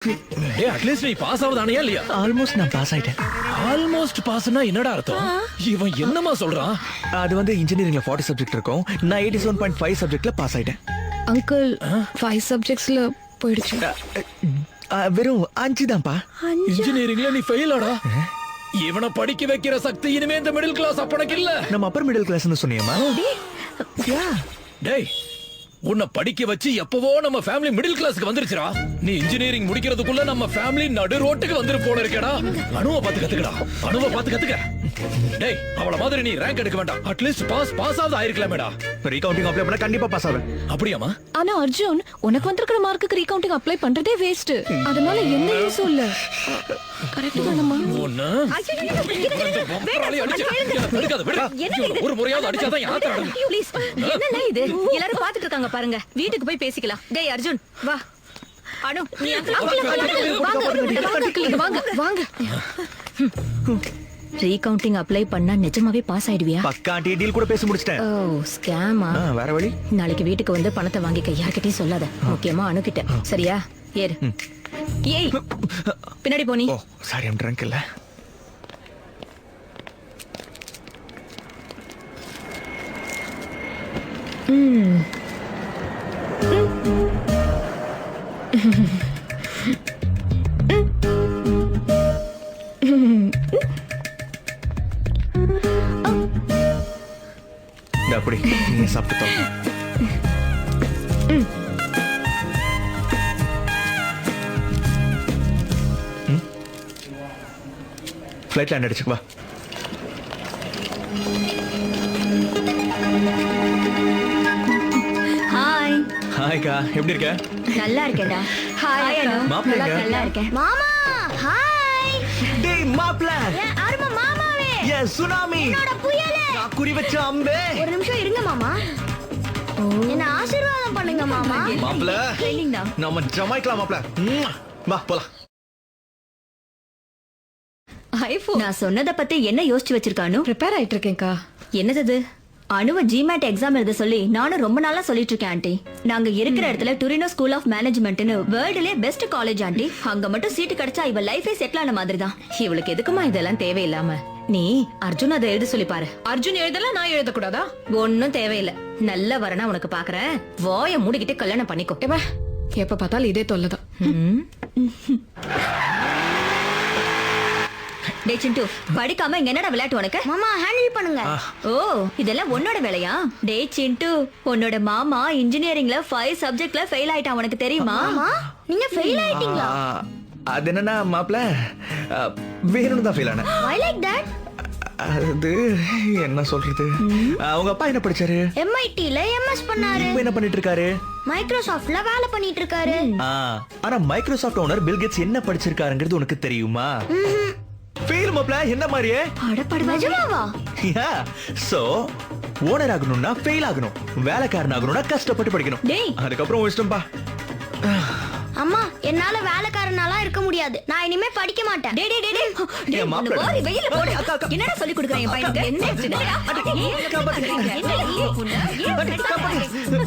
டேய் அட்லீஸ்ட் நீ பாஸ் ஆவதானயா இல்லையா? ஆல்மோஸ்ட் நான் பாஸ் ஆயிட்டேன். ஆல்மோஸ்ட் பாஸ்னா என்னடா அர்த்தம்? இவன் என்னமா சொல்றான்? அது வந்து இன்ஜினியரிங்ல 40 சப்ஜெக்ட் இருக்கும். நான் 87.5 சப்ஜெக்ட்ல பாஸ் ஆயிட்டேன். அங்கிள் 5 சப்ஜெக்ட்ஸ்ல போயிடுச்சு. வெறும் 5 தான்ப்பா. இன்ஜினியரிங்ல நீ ஃபெயிலாடா. இவனை படிக்க வைக்கிற சக்தி இனிமே இந்த மிடில் கிளாஸ் அப்பனுக்கு இல்ல. நம்ம அப்பர் மிடில் கிளாஸ்னு சொன்னியேமா? டேய் உன்னை படிக்க வச்சு எப்பவோ நம்ம ஃபேமிலி மிடில் கிளாஸ்க்கு வந்துருச்சுடா. நீ இன்ஜினியரிங் முடிக்கிறதுக்குள்ள நம்ம ஃபேமிலி நடு ரோட்டுக்கு வந்துரு போல இருக்கேடா. அனுவ பார்த்து கத்துக்கடா. அனுவ பார்த்து கத்துக்க. டேய் அவள மாதிரி நீ ரேங்க் எடுக்க வேண்டாம். அட்லீஸ்ட் பாஸ் ஆவது ஆயிருக்கலாமேடா. ரீகவுண்டிங் அப்ளை பண்ணா கண்டிப்பா பாஸ் ஆவேன். அப்படியாமா? ஆனா அர்ஜுன் உனக்கு வந்திருக்கிற மார்க்குக்கு ரீகவுண்டிங் அப்ளை பண்றதே வேஸ்ட். அதனால எந்த யூஸும் இல்ல. கரெக்ட் தானம்மா? ஒண்ணு ஒரு முறையாவது அடிச்சாதான் யாத்திரை நடக்கும். ப்ளீஸ் என்னல இது? எல்லாரும் பாத்துட்டு இருக்காங்க பாருங்க. வீட்டுக்கு போய் பேசிக்கலாம். டேய் அர்ஜுன் வா. அனு நீ வாங்க வாங்க. ரீகவுண்டிங் அப்ளை பண்ணா நிஜமாவே பாஸ் ஆயிடுவியா? பக்கா டீல் கூட பேசி முடிச்சிட்டேன். ஓ ஸ்கேமா? வேற வழி? நாளைக்கு வீட்டுக்கு வந்து பணத்தை வாங்கிக்க. யார்கிட்டயும் சொல்லாத. முக்கியமா அனுகிட்ட. சரியா? ஏறு. ஏய் பின்னாடி போனி. ஓ சாரி ஐம் ட்ரங்க் இல்ல. அப்படி நீங்க சாப்பிட்டு ஃப்ளைட் லேண்ட் அடிச்சுக்கு வா. ஹாய். ஹாய்க்கா எப்படி இருக்க? நல்லா இருக்கேன்டா. ஹாய் அனு. மாப்பிள்ளை நல்லா இருக்கேன். மாமா ஹாய். டேய் மாப்ள. அருமா மாமாவே. சுனாமி. என்னோட புயலே. நான் குறி வச்ச அம்பே. ஒரு நிமிஷம் இருங்க மாமா. என்ன ஆசீர்வாதம் பண்ணுங்க மாமா. மாப்ள. ட்ரெயினிங் தான். நாம ஜமைக்கலாம் மாப்ள. வா போலாம். ஐபோன். நான் சொன்னத பத்தி என்ன யோசிச்சு வச்சிருக்கானு? ப்ரிப்பேர் ஆயிட்டு இருக்கேன்க்கா. என்னது? அனுவ ஜிமேட் எக்ஸாம் எழுத சொல்லி நானும் ரொம்ப நாளா சொல்லிட்டு இருக்கேன் ஆண்டி. நாங்க இருக்கிற இடத்துல டுரினோ ஸ்கூல் ஆஃப் மேனேஜ்மெண்ட்னு வேர்ல்டுலயே பெஸ்ட் காலேஜ் ஆண்டி. அங்க மட்டும் சீட்டு கிடைச்சா இவ லைஃபே செட்டில் ஆன மாதிரி தான். இவளுக்கு எதுக்குமா இதெல்லாம் தேவையில்லாம? நீ அர்ஜுன் அதை எழுத சொல்லி பாரு. அர்ஜுன் எழுதலாம், நான் எழுதக்கூடாதா? ஒன்னும் தேவையில்லை. நல்ல வரனா உனக்கு பாக்குறேன். வாய மூடிக்கிட்டு கல்யாணம் பண்ணிக்கோ. எப்ப பார்த்தாலும் இதே தொல்லைதான். டேய் சிண்டு, படிக்காம இங்க என்னடா விளையாட்டு உனக்கு? மாமா ஹேண்டில் பண்ணுங்க. ஓ இதெல்லாம் உன்னோட வேலையா? டேய் சிண்டு, உன்னோட மாமா இன்ஜினியரிங்ல 5 சப்ஜெக்ட்ல ஃபெயில் ஆயிட்டான். உனக்கு தெரியுமா? நீங்க ஃபெயில் ஆயிட்டீங்களா? அது என்னன்னா மாப்ள வேணும்னு தான் ஃபெயில் ஆனேன். Why like that? அது என்ன சொல்றது? அவங்க அப்பா என்ன படிச்சாரு? MIT-ல MS பண்ணாரு. இப்போ என்ன பண்ணிட்டு இருக்காரு? மைக்ரோசாஃப்ட்ல வேலை பண்ணிட்டு இருக்காரு. ஆனா மைக்ரோசாஃப்ட் ஓனர் பில் கேட்ஸ் என்ன படிச்சிருக்காருங்கிறது உனக்கு தெரியுமா? ஃபெயில் மாப்ள என்ன மாதிரியே? அடப்படு நிஜமாவா? யா சோ ஓனர் ஆகணும்னா ஃபெயில் ஆகணும். வேலைக்காரன் ஆகணும்னா கஷ்டப்பட்டு படிக்கணும். அதுக்கப்புறம் இஷ்டம்பா. அம்மா என்னால வேலைக்காரனால இருக்க முடியாது. நான் இனிமே படிக்க மாட்டேன். டேய் டேய் டேய். டேய் மாப்ள ஓரி வெயில போடு. என்னடா சொல்லி கொடுக்கறேன் என் பையனுக்கு? என்ன என்னடா?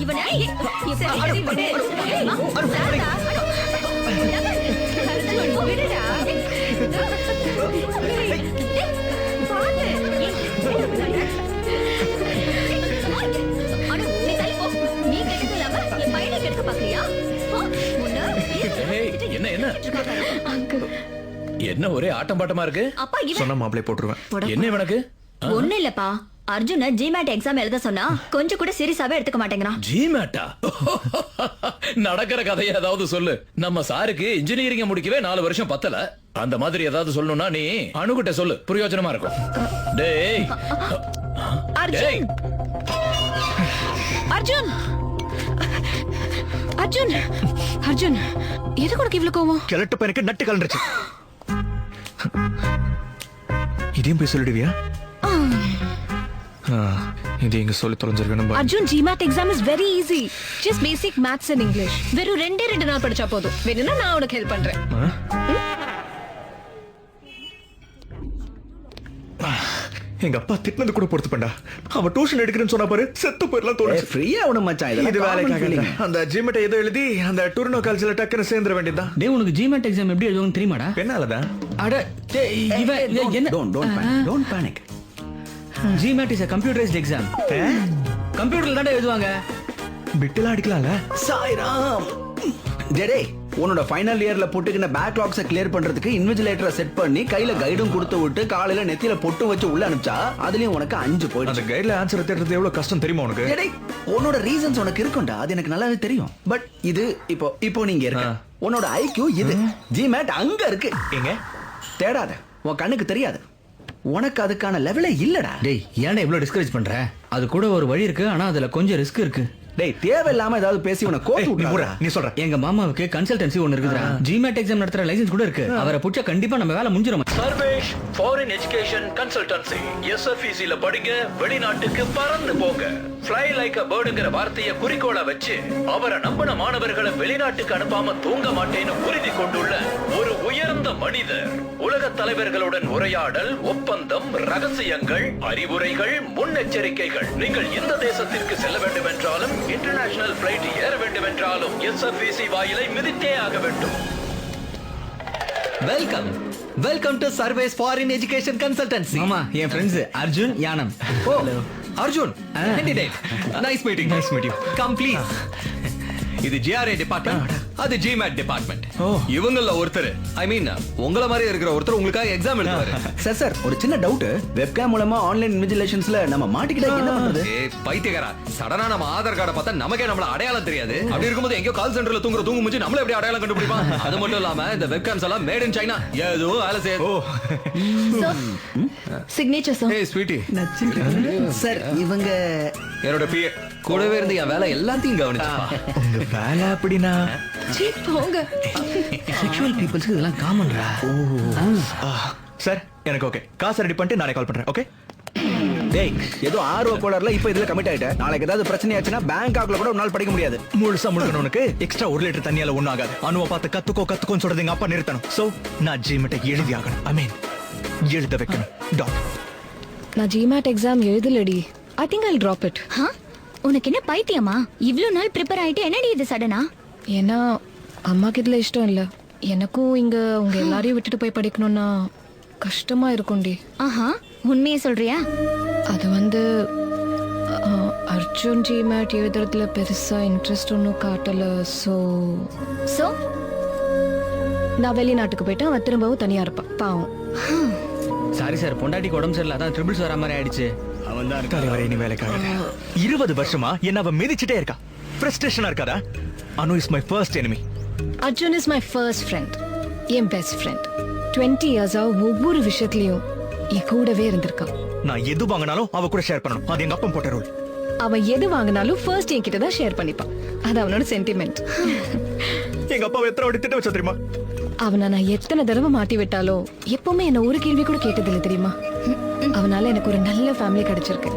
இவனே சரி விடு. விடுடா. என்ன ஒரே ஆட்டம் பாட்டமா இருக்கு? அப்பா சொன்ன மாப்ளை போட்டுருவேன். என்ன இவனுக்கு? ஒண்ணு இல்லப்பா. அர்ஜுன ஜிமேட் எக்ஸாம் எழுத சொன்னா கொஞ்சம் கூட சீரியஸாவே எடுத்துக்க மாட்டேங்கிறான். ஜிமேட்டா? நடக்கிற கதையை ஏதாவது சொல்லு. நம்ம சாருக்கு இன்ஜினியரிங் முடிக்கவே 4 வருஷம் பத்தல. அந்த மாதிரி ஏதாவது சொல்லணும்னா நீ அனுகிட்ட சொல்லு, பிரயோஜனமா இருக்கும். டேய் அர்ஜுன். அர்ஜுன் அர்ஜுன் அர்ஜுன் எதுக்கு உனக்கு இவ்வளவு கோவம்? கிழட்டு பையனுக்கு நட்டு கலந்துருச்சு. இதையும் போய் சொல்லிடுவியா? இது எங்க சொல்லி தொலைஞ்சிருக்கணும். Arjun GMAT exam is very easy. Just basic maths and English. வெறும் 2 நாள் படிச்சா போதும். வேணும்னா நான் உனக்கு ஹெல்ப் பண்றேன். எங்க அப்பா திட்டினது கூட பொறுத்துப்பேன்டா. அவன் டியூஷன் எடுக்கிறேன்னு சொன்னா பாரு, செத்து போயிடலாம் தோணுச்சு. ஃப்ரீயா விட மச்சான், இது இதெல்லாம் common வேலைக்காக feeling. அந்த ஜிமெட்டை ஏதோ எழுதி அந்த டூரினோ காலேஜ்ல டக்குன்னு சேர்ந்துட வேண்டியதுதான். டேய் உனக்கு ஜிமேட் எக்ஸாம் எப்படி எழுதுவாங்கன்னு தெரியுமாடா? பெண்ணாலதான். அட டேய் இவன் என்ன Don't panic. GMAT is a computerized exam. கம்ப்யூட்டர்ல தான் எழுதுவாங்க. பிட்டெல்லாம் அடிக்கலாம்ல? சாய்ராம். டேய் உன்னோட ஃபைனல் இயர்ல போட்டுக்கின பேக்லாக்ஸை கிளியர் பண்றதுக்கு இன்விஜிலேட்டரை செட் பண்ணி கையில கைடும் கொடுத்து விட்டு காலையில நெத்தியில பொட்டு வச்சு உள்ள அனுப்பிச்சா அதுலயும் உனக்கு 5 அந்த போயிடுச்சு. கைட்ல ஆன்சர் தேடுறது எவ்வளவு கஷ்டம் தெரியுமா உனக்கு? டேய் உன்னோட ரீசன்ஸ் உனக்கு இருக்கும்டா, அது எனக்கு நல்லாவே தெரியும். பட் இது இப்போ நீங்க இருக்க உன்னோட ஐக்யூ இது. ஜிமேட் அங்க இருக்கு. எங்க? தேடாத, உன் கண்ணுக்கு தெரியாது. உனக்கு அதுக்கான லெவலே இல்லடா. டேய் ஏன்டா இவ்ளோ டிஸ்கரேஜ் பண்ற? அது கூட ஒரு வழி இருக்கு, ஆனா அதுல கொஞ்சம் ரிஸ்க் இருக்கு. டேய் தேவையில்லாம ஏதாவது பேசி உன கோத்து நீ விட்டுறா. போடா, நீ சொல்ற. எங்க மாமாவுக்கு கன்சல்டன்சி ஒன்னு இருக்குதுடா. ஜிமேட் எக்ஸாம் நடத்துற லைசென்ஸ் கூட இருக்கு. அவரை புடிச்சா கண்டிப்பா நம்ம வேலை முடிஞ்சிரும். Sarvesh foreign education consultancy SFEC ல படிங்க, வெளிநாட்டுக்கு பறந்து போங்க. ஃப்ளை லைக் a birdங்கிற வார்த்தையை குறிக்கோளா வச்சு அவரை நம்பின மாணவர்களை வெளிநாட்டுக்கு அனுப்பாம தூங்க மாட்டேன்னு உறுதி கொண்டுள்ள ஒரு உயர்ந்த மனிதர். உலக தலைவர்களுடன் உரையாடல், ஒப்பந்தம், ரகசியங்கள், அறிவுரைகள், முன்னெச்சரிக்கைகள். நீங்கள் எந்த தேசத்திற்கு செல்ல வேண்டும் என்றாலும், இன்டர்நேஷனல் பிளைட் ஏற வேண்டும் என்றாலும் SFEC வாயிலை மிதித்தே ஆக வேண்டும். Welcome to Sarvesh foreign education consultancy. மாமா என் ஃப்ரெண்ட்ஸ் அர்ஜுன் யானம். Oh Arjun, nice meeting. Nice meet you. Come please. இது GRA டிபார்ட்மெண்ட், அது GMAT டிபார்ட்மெண்ட். இவங்கள ஒருத்தர், ஐ மீன் உங்கள மாதிரி இருக்கிற ஒருத்தர் உங்களுக்காக எக்ஸாம் எழுதுவாரு. சார் ஒரு சின்ன டவுட். வெப்கேம் மூலமா ஆன்லைன் இன்விஜிலேஷன்ஸ்ல நம்ம மாட்டிக்கிட்டா என்ன பண்றது? ஏய் பைத்தியக்காரா, சடனா நம்ம ஆதார் கார்டை பார்த்தா நமக்கே நம்மள அடையாளம் தெரியாது. அப்படி இருக்கும்போது எங்கயோ கால் சென்டர்ல தூங்கு முடிஞ்சு நம்மள எப்படி அடையாளம் கண்டுபிடிப்பான்? அது மட்டும் இல்லாம இந்த வெப்கேம்ஸ் எல்லாம் மேட் இன் சைனா, ஏதோ வேலை செய்யுது. Signature sir. ஏய் ஸ்வீட்டி, சார் இவங்க என்னோட பிஏ கூடவே இருந்து என் வேலை எல்லாத்தையும் கவனிச்சுப்பா. உங்க வேலை அப்படின்னா சீ போங்க. செக்சுவல் பீப்பிள்ஸ்க்கு இதெல்லாம் காமன்டா. சார் எனக்கு ஓகே. காசு ரெடி பண்ணிட்டு நானே கால் பண்றேன். ஓகே? டேய் ஏதோ ஆர்வ கோளாறுல இப்ப இதுல கமிட் ஆயிட்ட. நாளைக்கு ஏதாவது பிரச்சனை ஆச்சுன்னா பேங்காக்ல கூட ஒரு நாள் படிக்க முடியாது. முழுசா முழுக்கணும்னுக்கு எக்ஸ்ட்ரா 1 லிட்டர் தண்ணியால ஒண்ணும் ஆகாது. அணுவை பார்த்து கத்துக்கோன்னு சொல்றது எங்க அப்பா நிறுத்தணும். சோ நான் ஜிமெட்டை எழுதி ஆகணும். ஐ மீன் எழுத வைக்கணும். டாட். நான் ஜிமேட் எக்ஸாம் எழுதலடி. I think I'll drop it. உனக்கு என்ன பைத்தியமா? இவ்ளோ நாள் ப்ரிப்பேர் ஆயிட்டு என்னடி இது சடனா? ஏன்னா அம்மாக்கு இதுல இஷ்டம் இல்ல. எனக்கும் இங்க உங்க எல்லாரையும் விட்டுட்டு போய் படிக்கணும்னா கஷ்டமா இருக்கும்டி. ஆஹா, உண்மையை சொல்றியா? அது அர்ஜுன் ஜிமேட் எழுதுறதுல பெருசா இன்ட்ரெஸ்ட் ஒன்றும் காட்டல. சோ நான் வெளிநாட்டுக்கு போயிட்டு அவன் திரும்பவும் தனியா இருப்பான். பாவம். சாரி சார், பொண்டாட்டிக்கு உடம்பு சரியில்லை, அதான் ட்ரிபிள்ஸ் வர மாதிரி ஆயிடுச்சு. தலைவரை நீ வேலைக்காக 20 வருஷமா என்ன அவ மிதிச்சிட்டே இருக்கா. ஃப்ரஸ்ட்ரேஷனா இருக்காதா? Anu is my first enemy. Arjun is my first friend, என் பெஸ்ட் ஃப்ரெண்ட். 20 இயர்ஸா ஒவ்வொரு விஷயத்துலயும் என் கூடவே இருந்திருக்கான். நான் எது வாங்கினாலும் அவ கூட ஷேர் பண்ணணும். அது எங்க அப்பா போட்ட ரூல். அவன் எது வாங்கினாலும் ஃபர்ஸ்ட் என்கிட்ட தான் ஷேர் பண்ணிப்பான். அது அவனோட சென்டிமெண்ட். எங்க அப்பாவை எத்தனை வாட்டி திட்ட வச்சா தெரியுமா? அவனை நான் எத்தனை தடவை மாட்டி விட்டாலும் எப்பவுமே என்ன ஒரு கேள்வி கூட கேட்டதில்லை தெரியுமா? அவனால எனக்கு ஒரு நல்ல ஃபேமிலி கிடைச்சிருக்கு.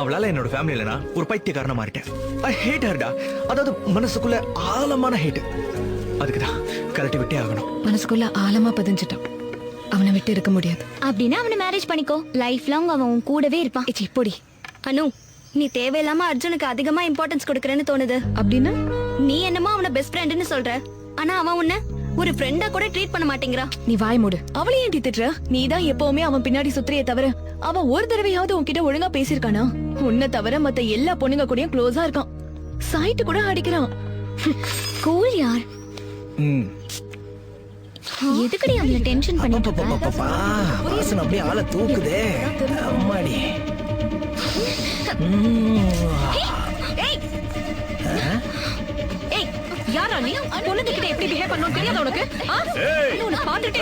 அவளால என்னோட ஃபேமிலில நான் ஒரு பைத்தியக்காரனா மாறிட்டேன். ஐ ஹேட் ஹர்டா. அதாவது மனசுக்குள்ள ஆழமான ஹேட். அதுக்குதான் கலட்டி விட்டே ஆகணும். மனசுக்குள்ள ஆழமா பதிஞ்சிட்டான். அவனை விட்டு இருக்க முடியாது. அப்படின்னா அவனை மேரேஜ் பண்ணிக்கோ. லைஃப் லாங் அவன் உன் கூடவே இருப்பான். ஏச்சி இப்படி. அனு, நீ தேவையில்லாம அர்ஜுனுக்கு அதிகமா இம்பார்ட்டன்ஸ் கொடுக்கறேன்னு தோணுது. அப்படின்னா நீ என்னமோ அவனை பெஸ்ட் ஃப்ரெண்ட்னு சொல்ற, ஆனா அவன் உன்னை ஒரு ஃப்ரெண்டா கூட ட்ரீட் பண்ண மாட்டேங்கிறா. நீ வாய் மூடு. அவளை ஏன் திட்டுற? நீ தான் எப்பவுமே அவன் பின்னாடி சுத்துறியே தவிர அவன் ஒரு தடவையாவது உன்கிட்ட ஒழுங்கா பேசியிருக்கானா? உன்னை தவிர மத்த எல்லா பொண்ணுங்க கூடயும் க்ளோஸா இருக்கான். சைட்டு கூட அடிக்கிறான். கூல் யார்? எதுக்கடி அவளை டென்ஷன் பண்ணிட்டு இருக்க? வாசனை அப்படியே ஆள தூக்குதே. அம்மாடி. ஏய் ஏய், யாரா நீ? பொண்ணுகிட்ட எப்படி பிஹேவ் பண்ணனும் தெரியாத உனக்கு? உன்னை பார்த்துட்டே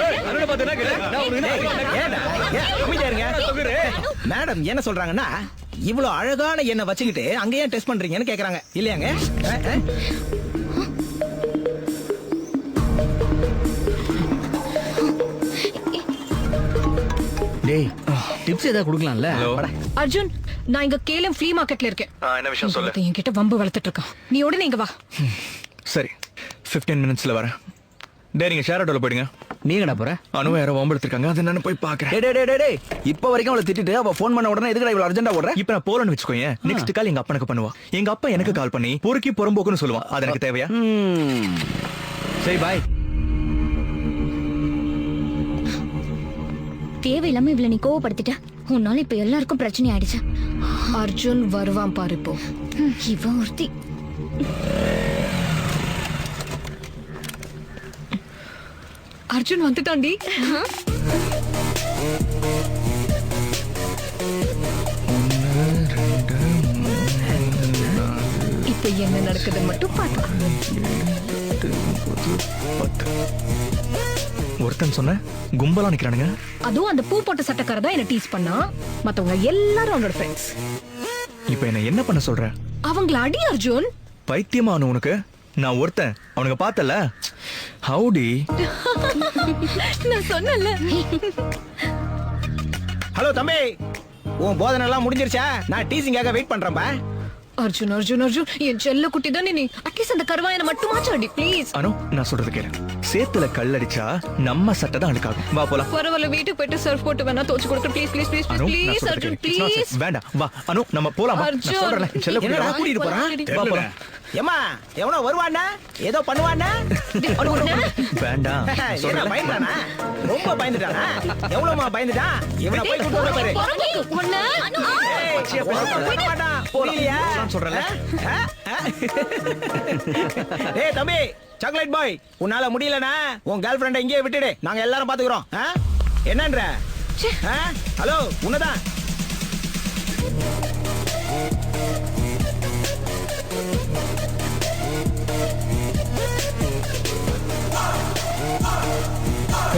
மேடம் என்ன சொல்றாங்கன்னா, இவ்வளவு அழகான என்ன வச்சுக்கிட்டு அங்க ஏன் டெஸ்ட் பண்றீங்கன்னு கேக்குறாங்க இல்லையாங்க? டேய் டிப்ஸ் ஏதாவது கொடுக்கலாம்ல? அர்ஜுன், நான் இங்க கேலம் ஃப்ளீ மார்க்கெட்ல இருக்கேன். என்ன விஷயம் சொல்லு. என்கிட்ட வம்பு வளர்த்துட்டு இருக்கான். நீ உடனே இங்க வா. சரி 15 மினிட்ஸ்ல வரேன். டேய் நீங்க ஷேர் ஆட்டோல போயிடுங்க. நீ என்ன போற? அனுவை யாரோ வம்பெடுத்திருக்காங்க அதை நான் போய் பாக்குறேன். டேய் இப்ப வரைக்கும் அவளை திட்டிட்டு அவ ஃபோன் பண்ண உடனே எதுக்குடா இவ்வளவு அர்ஜென்ட்டா ஓடுற? இப்ப நான் போறேன்னு வச்சுக்கோங்க, நெக்ஸ்ட் கால் எங்க அப்பனுக்கு பண்ணுவா. எங்க அப்பா எனக்கு கால் பண்ணி பொறுக்கி புறம்போக்குன்னு சொல்லுவான். அது எனக்கு தேவையா? சரி பாய். தேவையில்லாம இவ்வளவு நீ கோவப்படுத்திட்ட. உன்னால இப்ப எல்லாருக்கும் பிரச்சனை ஆயிடுச்சு. அர்ஜுன் வருவான் பாரு இப்போ. இவன் ஒருத்தி. அர்ஜுன் வந்துட்டான்டி. இப்ப என்ன நடக்குது மட்டும் பாத்து. ஒருத்தன் சொன்ன கும்பலா நிக்கிறானுங்க. அதுவும் அந்த பூ போட்ட சட்டக்கார தான் என்ன டீஸ் பண்ணா. மத்தவங்க எல்லாரும் அவனோட ஃப்ரெண்ட்ஸ். இப்ப என்ன பண்ண சொல்ற? அவங்கள அடி அர்ஜுன். பைத்தியமா அவனு உனக்கு? நான் ஒருத்தன் அவனுக்கு பார்த்தல. ஹவுடி. நான் சொன்னல. ஹலோ தம்பி, உன் போதனை எல்லாம் முடிஞ்சிருச்சா? நான் டீசிங்காக வெயிட் பண்றேன்பா. அர்ஜுன் அர்ஜுன் அர்ஜுன் என் செல்ல குட்டி தானே நீ. அட்லீஸ்ட் அந்த கருவாயனை மட்டுமாச்சும் அடி ப்ளீஸ். அனு, நான் சொல்றது கேளு. சேத்துல கல்லடிச்சா நம்ம சட்டை தான் அழுக்காகும். வா போலாம். பரவாயில்ல, வீட்டுக்கு போயிட்டு சர்ஃப் போட்டு வேணா தோச்சு கொடுக்க. ப்ளீஸ் ப்ளீஸ் ப்ளீஸ் அனு, நான் ப்ளீஸ் சொல்றது அர்ஜுன் கேளு. It's not please. safe. வேண்டாம், வா அனு, நம்ம போலாம். வா. நான் அர்ஜுன். சொல்றேன்ல, செல்ல குட்டி என்னடா வா. கூட்டிட்டு போறான்? வா போலாம். ஏமா எவனோ வருவானா? ஏதோ பண்ணுவானா? வேண்டாம் நான் என்ன சொல்றேன்ல. பயந்துட்டானா? ரொம்ப பயந்துட்டானா? எவ்வளவுமா பயந்துட்டான்? இவனை போய் கூட்டு வர பாரு. ஏய், ஒண்ணும் பண்ண மாட்டான். புரியலையா? போலாம் சொல்றேன்ல. ஏய் தம்பி, சாக்லேட் பாய், உன்னால முடியலனா உன் கேர்ள் ஃப்ரெண்ட இங்கேயே விட்டுடு. நாங்க எல்லாரும் பாத்துக்கிறோம். என்னன்ற? ஹலோ, உன்னதான்.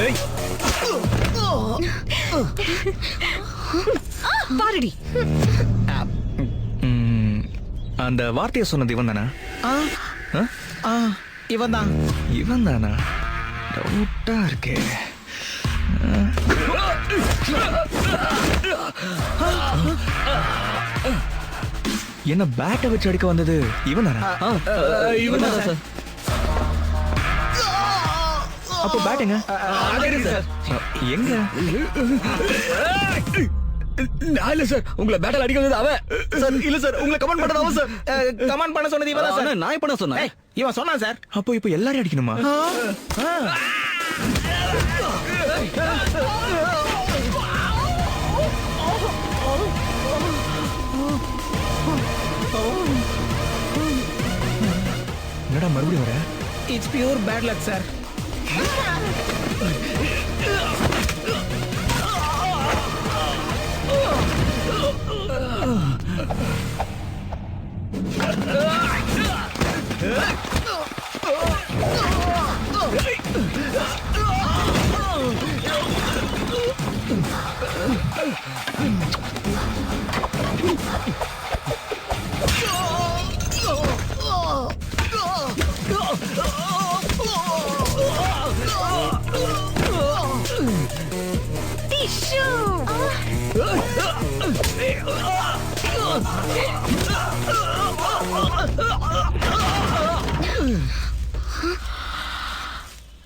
ஏய், பாருடி. அந்த வார்த்தையை சொன்னது இவன் தானே? இவன் தான். இவன் தானா? டவுட்டா இருக்கே. என்ன பேட்டை வச்சு அடிக்க வந்தது இவன் தானா? இவன் தான் சார். அப்போ பேட்டுங்க எங்க? நான் இல்ல சார், உங்களை பேட்டல் அடிக்க வந்தது அவன். சார் இல்ல சார், உங்களை கமெண்ட் பண்ணது அவன் சார். கமெண்ட் பண்ண சொன்னது இவன் தான் சார். நான் பண்ண சொன்னேன். ஏய், இவன் சொன்னான் சார். அப்போ இப்போ எல்லாரையும் அடிக்கணுமா? என்னடா மறுபடியும் வர? It's pure bad luck sir.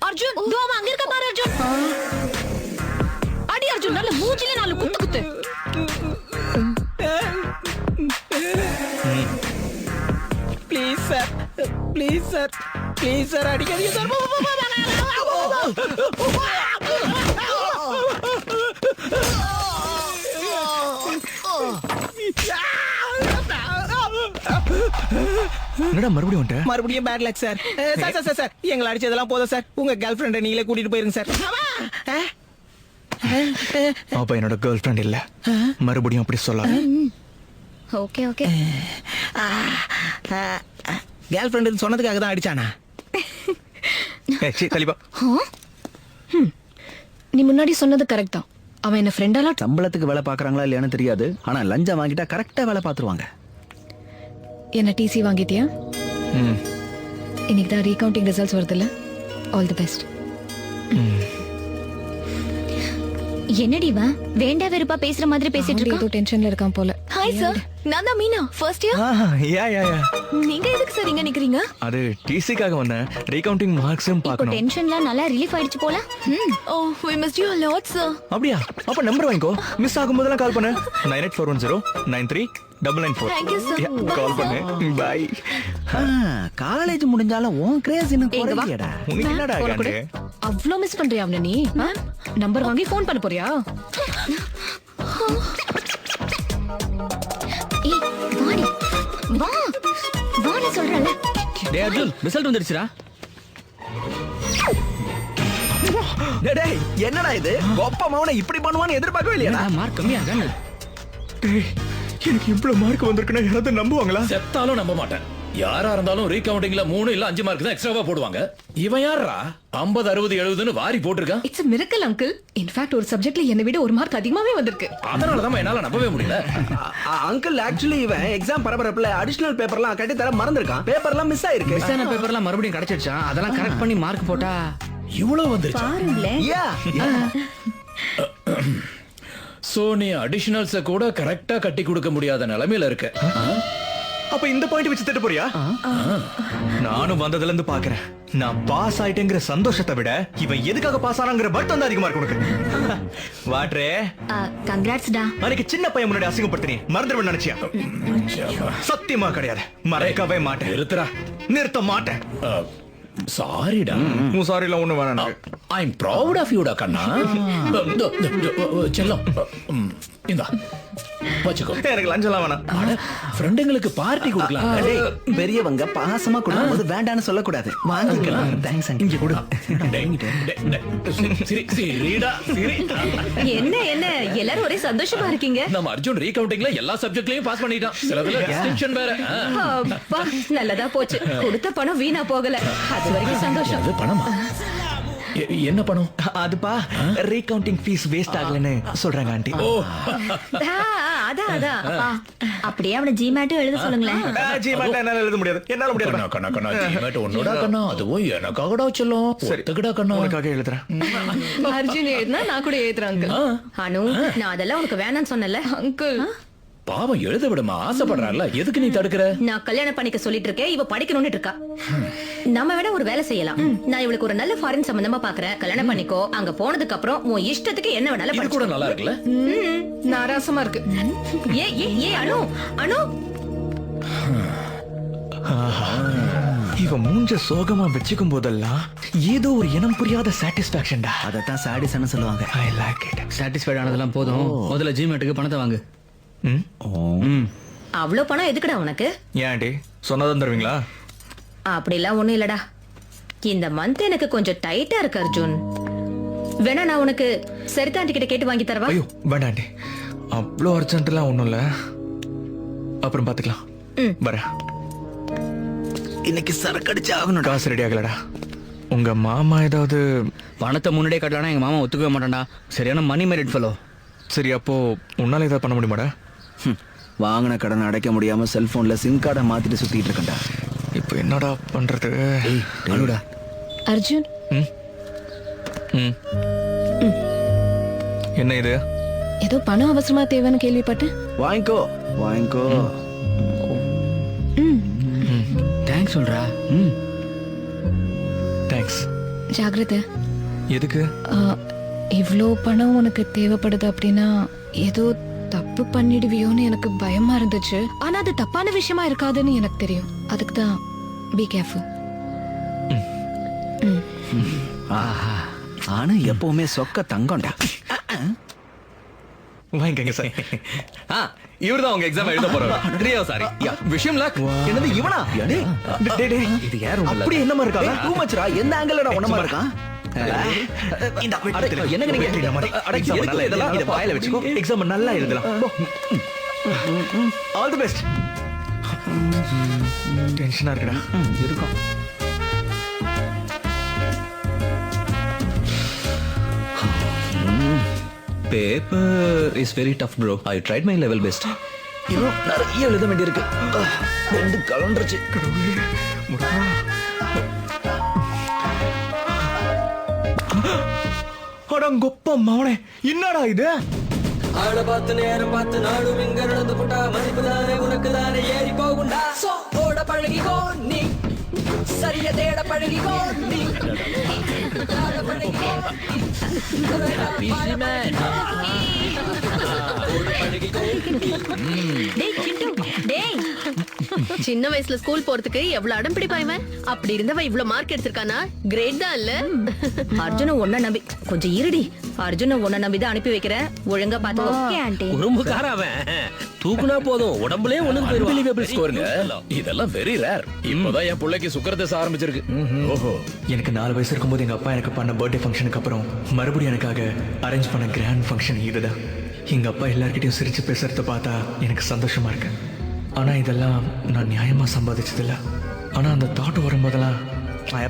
Arjun, தோ அவன் அங்க இருக்க பாரு அர்ஜுன். அடி அர்ஜுன், நல்ல மூஞ்சில நாலு குத்து குத்து. Please sir, please sir, please sir, அடிக்காதீங்க சார். என்னடா மறுபடியும் வந்துட்ட? மறுபடியும் bad luck sir. Sir sir sir, எங்களை அடிச்சதெல்லாம் போதும் சார். உங்க கேர்ள் ஃப்ரெண்டை நீங்களே கூட்டிட்டு போயிருங்க சார். அப்ப என்னோட கேர்ள் ஃப்ரெண்ட் இல்ல. மறுபடியும் அப்படி சொல்லாத. Okay okay. கேர்ள் ஃப்ரெண்டு சொன்னதுக்காக தான் அடிச்சானா? ஏய், சீ, தள்ளிப்பா. நீ முன்னாடி சொன்னது கரெக்ட் தான். அவன் என்ன ஃப்ரெண்டாலாம். சம்பளத்துக்கு வேலை பாக்குறாங்களா இல்லையான்னு தெரியாது, ஆனா லஞ்சம் வாங்கிட்டா கரெக்டா வேலை பாத்துருவாங்க. என்ன டிசி வாங்கிட்டியா? ம். இன்னைக்கு தான் ரீகவுண்டிங் ரிசல்ட்ஸ் வருதுல்ல. All the best. என்னடி இவன் வேண்டா வெறுப்பா பேசுற மாதிரி பேசிட்டு ஏதோ இருக்கான். டென்ஷன்ல இருக்கான் போல. ஹாய் சார், நான் தான் மீனா, ஃபர்ஸ்ட் இயர். யா யா யா நீங்க எதுக்கு சார் இங்க நிக்கிறீங்க? அது டிசிக்காக வந்தேன். ரீகவுண்டிங் மார்க்ஸும் இப்போ பார்க்கணும். டென்ஷன்லாம் நல்லா ரிலீஃப் ஆயிடுச்சு போல. ஓ, we missed you a lot, sir. அப்படியா? அப்ப நம்பர் வாங்கிக்கோ. மிஸ் ஆகும்போதெல்லாம் கால் பண்ணு. 9841093994. Thank you, sir. கால் பண்ணு. பை. காலேஜ் முடிஞ்சாலும் உன் கிரேஸ் இன்னும் எங்க வா. குறையடா. உனக்கு என்னடா போன கொடு. காண்டு? அவ்ளோ மிஸ் பண்றியா அவன நீ? நம்பர் வாங்கி ஃபோன் பண்ண போறியா? ஏய் வாடி வா வாடி சொல்றல. டேய் அர்ஜுன் ரிசல்ட் வந்துருச்சுடா. டேய் என்னடா இது? கொப்ப மவனை இப்படி பண்ணுவான்னு எதிர்பார்க்கவே இல்லையா? மார்க் கம்மியா தானே? டேய், எனக்கு இவ்வளவு மார்க் வந்திருக்குன்னா யாராவது நம்புவாங்களா? செத்தாலும் நம்ப மாட்டேன். யாரா இருந்தாலும் ரீகவுண்டிங்ல 3 இல்ல 5 மார்க் தான் எக்ஸ்ட்ராவா போடுவாங்க. இவன் யாரா 50 60 70ன்னு வாரி போட்டிருக்கான். It's a miracle uncle. In fact ஒரு சப்ஜெக்ட்ல என்னை விட ஒரு மார்க் அதிகமாவே வந்திருக்கு. அதனால தான் என்னால நம்பவே முடியல. அங்கிள் ஆக்சுவலி இவன் எக்ஸாம் பரபரப்புல அடிஷனல் பேப்பர்லாம் கட்டி தர மறந்துருக்கான். பேப்பர்லாம் மிஸ் ஆயிருக்கு. மிஸ்ஸான பேப்பர்லாம் மறுபடியும் கிடைச்சிடுச்சா? அதெல்லாம் கரெக்ட் பண்ணி மார்க் போட்டா இவ்வளவு வந்துருச்சு. பாருங்களே. யா சோ நீ அடிஷனல்ஸ கூட கரெக்டா கட்டி கொடுக்க முடியாத நிலைமையில இருக்க. அப்ப இந்த பாயிண்ட் வச்சு திட்ட போறியா? நானும் வந்ததுல இருந்து பாக்குறேன். நான் பாஸ் ஆயிட்டேங்கிற சந்தோஷத்தை விட இவன் எதுக்காக பாஸ் ஆனாங்கிற வருத்தம் தான் அதிகமா இருக்கு உனக்கு. வாட்ரே, கங்க்ராட்ஸ் டா. அன்னைக்கு சின்ன பையன் முன்னாடி அசிங்கப்படுத்தினே மறந்துடுவேன் நினைச்சியா? சத்தியமா கிடையாது. மறைக்கவே மாட்டேன். நிறுத்துறா. நிறுத்த மாட்டேன். சாரிடா. உன் சாரில ஒண்ணு வேணாம். ஐ அம் ப்ரவுட் ஆஃப் யூடா கண்ணா. செல்லம், இந்தா வச்சுக்கோ. எனக்கு லஞ்சம்லாம் வேணாம். ஃப்ரெண்டுங்களுக்கு பார்ட்டி கொடுக்கலாம். டேய், பெரியவங்க பாசமா கொடுக்கும்போது வேண்டான்னு சொல்லக்கூடாது. வாங்கிக்கலாம். Thanks uncle. இங்க கொடு. என்ன என்ன எல்லாரும் ஒரே சந்தோஷமா இருக்கீங்க? நம்ம அர்ஜுன் ரீகவுண்டிங்ல எல்லா சப்ஜெக்ட்லயும் பாஸ் பண்ணிட்டான். சிலதுல டிஸ்டிங்ஷன் வேற. அப்பா நல்லதா போச்சு. கொடுத்த பணம் வீணா போகல. அது வரைக்கும் சந்தோஷம். அது பணமா? என்ன பணம்? அதுப்பா ரீகவுண்டிங் ஃபீஸ் வேஸ்ட் ஆகலன்னு சொல்றாங்க ஆண்டி. அதான் அப்பா அப்படியே அவனை ஜிமேட்டும் எழுத சொல்லுங்களேன். ஜிமேட்ல என்னால எழுத முடியாது. என்னால முடியாது. கண்ணா கண்ணா கண்ணா ஜிமேட் உன்னோட கண்ணா, அதுவும் எனக்காகடா செல்லும். ஒத்துக்கடா கண்ணா. உனக்காக எழுதுறேன். அர்ஜுன் எழுதுனா நான் கூட எழுதுறேன் அங்கிள். அனு நான் அதெல்லாம் உனக்கு வேணாம்னு சொன்னல. அங்கிள் பாவம் எழுத விடுமா, ஆசைப்படுறான்ல. எதுக்கு நீ தடுக்கிற? நான் கல்யாணம் பண்ணிக்க சொல்லிட்டு இருக்கேன். இவ படிக்கணும்னு இருக்கா. நம்ம விட ஒரு வேலை செய்யலாம். நான் இவளுக்கு ஒரு நல்ல ஃபாரின் சம்பந்தமா பாக்குறேன். கல்யாணம் பண்ணிக்கோ. அங்க போனதுக்கு அப்புறம் உன் இஷ்டத்துக்கு என்ன வேணாலும் இது கூட நல்லா இருக்குல்ல? நாராசமா இருக்கு. ஏ அனு அனு இவ மூஞ்ச சோகமா வச்சுக்கும் போதெல்லாம் ஏதோ ஒரு இனம் புரியாத சாட்டிஸ்பாக்சன்டா. அதத்தான் சாடிஸ்னு சொல்லுவாங்க. I like it. சாட்டிஸ்ஃபைட் ஆனதெல்லாம் போதும். முதல்ல ஜிமேட்டுக்கு பணத்தை வாங்கு. அவ்வளவு பணம் எதுக்குடா உனக்கு? ஏன் ஆண்டி சொன்னதான் தருவீங்களா? அப்படிலாம் ஒண்ணும் இல்லடா. இந்த மந்த் எனக்கு கொஞ்சம் டைட்டா இருக்கு அர்ஜுன். வேணா நான் உனக்கு சரிதாண்டி கிட்ட கேட்டு வாங்கி தரவா? ஐயோ வேண்டாம் ஆண்டி, அவ்வளோ அர்ஜென்ட்லாம் ஒன்றும் இல்லை. அப்புறம் பார்த்துக்கலாம். வரேன். இன்னைக்கு சரக்கு அடிச்சு ஆகணும். காசு ரெடி ஆகலடா. உங்க மாமா ஏதாவது பணத்தை முன்னாடியே கட்டலாம்னா எங்க மாமா ஒத்துக்கவே மாட்டான்டா. சரியான மணி மேரிட் ஃபெலோ. சரி, அப்போ உன்னால ஏதாவது பண்ண முடியுமாடா? வாங்கின கடன் அடைக்க முடியாம செல்போன்ல சிம் கார்டை மாத்திட்டு சுத்திட்டு இருக்கேன்டா. இப்போ என்னடா பண்றது? அனுடா, அர்ஜுன் ம் ம் என்ன இது? ஏதோ பணம் அவசரமா தேவைன்னு கேள்விப்பட்டேன். வாங்கிக்கோ வாங்கிக்கோ. தேங்க்ஸ் சொல்றா. தேங்க்ஸ். ஜாகிரதை. எதுக்கு? இவ்ளோ பணம் உனக்கு தேவைப்படுது அப்படின்னா ஏதோ தப்பு பண்ணிடுவியோன்னு எனக்கு பயமா இருந்துச்சு. ஆனா அது தப்பான விஷயமா இருக்காதுன்னு எனக்கு தெரியும். அதுக்கு தான் பி கேர்ஃபுல். ஆனா எப்பவுமே சொக்க தங்கம்டா. வாங்கிக்கங்க சார். இவர்தான் உங்க எக்ஸாம் எழுத போறாரு. த்ரீயா சாரி. விஷயம் லாக். என்னது இவனா? டேய், டேய், டேய், இது யாரும் இல்ல. அப்படி என்ன மாதிரி இருக்காங்க? டூ மச்ரா. எந்த ஆங்கிள்ல உன்ன மாதிரி இருக்கான்? என்னங்க நீங்க எக்ஸாம் நல்லா எழுதலாம். இத வாயில வெச்சுக்கோ. எக்ஸாம் நல்லா எழுதலாம். All the best. டென்ஷனா இருக்குடா. இருக்கும். Paper is very tough, bro. I tried my level best. இன்னும் நிறைய எழுத வேண்டியிருக்கு. ரெண்டு கலண்டுருச்சு. அடங்கொப்ப மவனே, என்னடா இது? ஆள பார்த்து நேரம் பார்த்து நாடும் இங்க நடந்து போட்டா மதிப்பு தானே உனக்கு தானே ஏறி போகுண்டா ஓட பழகிக்கோ நீ சரிய தேட பழகிக்கோ நீ ஆட பழகிக்கோ டேய் சிண்டு டேய் சின்ன வயசுல ஸ்கூல் போறதுக்கு எவ்வளவு அடம் பிடிப்பாய்வன் அப்படி இருந்தவன் இவ்வளவு மார்க் எடுத்திருக்கானா கிரேட் தான் இல்ல அர்ஜுன ஒன்ன நம்பி கொஞ்சம் இருடி அர்ஜுன ஒன்ன நம்பி தான் அனுப்பி வைக்கிறேன் ஒழுங்கா பாத்து ஓகே ஆண்டி குறும்புக்கார அவன் தூக்குனா போதும் உடம்புலயே ஒண்ணுக்கு போயிருவான் Unbelievable scoreங்க. இதெல்லாம் வெரி ரேர். இப்பதான் என் பிள்ளைக்கு சுக்கரதசை ஆரம்பிச்சிருக்கு. ஓஹோ. எனக்கு 4 வயசு இருக்கும்போது எங்க அப்பா எனக்கு பண்ண பர்த்டே ஃபங்க்ஷனுக்கு அப்புறம் மறுபடியும் எனக்காக அரேஞ்ச் பண்ண கிராண்ட் ஃபங்க்ஷன் இதுதான். எங்க அப்பா எல்லார்கிட்டயும் சிரிச்சு பேசுறத பார்த்தா எனக்கு சந்தோஷமா இருக்கு. ஆனா இதெல்லாம் நான் நியாயமா சம்பாதிச்சதில்ல. ஆனா அந்த தாட் வரும்போதெல்லாம்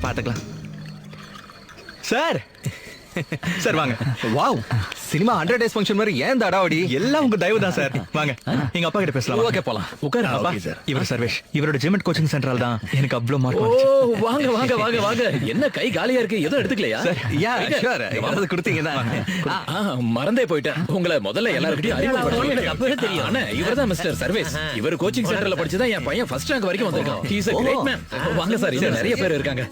பாத்துக்கலாம். சார் சார் வாங்க. வாவ் சினிமா 100 டேஸ் ஃபங்க்ஷன் மாதிரி ஏன் இந்த அடாவடி? எல்லாம் உங்க தயவு தான் சார். வாங்க எங்க அப்பா கிட்ட பேசலாம். ஓகே போலாம். உட்காரு. அப்பா, ஓகே சார். இவர் சர்வேஷ். இவரோட ஜிமெட் கோச்சிங் சென்டரால் தான் எனக்கு அவ்வளவு மார்க் ஓ வந்துச்சு. வாங்க வாங்க வாங்க வாங்க. என்ன கை காலியா இருக்கு? எதுவும் எடுத்துக்கலையா? யா ஷூர் ஏதாவது கொடுத்தீங்கன்னா மறந்தே போயிட்டேன். உங்களை முதல்ல எல்லார்கிட்டயும் எனக்கு அப்பவே தெரியும். அண்ணா இவர்தான் மிஸ்டர் சர்வேஸ். இவர் கோச்சிங் சென்டர்ல படிச்சுதான் என் பையன் ஃபர்ஸ்ட் ரேங்க் வரைக்கும் வந்திருக்கான். He is a great man. வாங்க சார். இன்னும் நிறைய பேர் இருக்காங்க.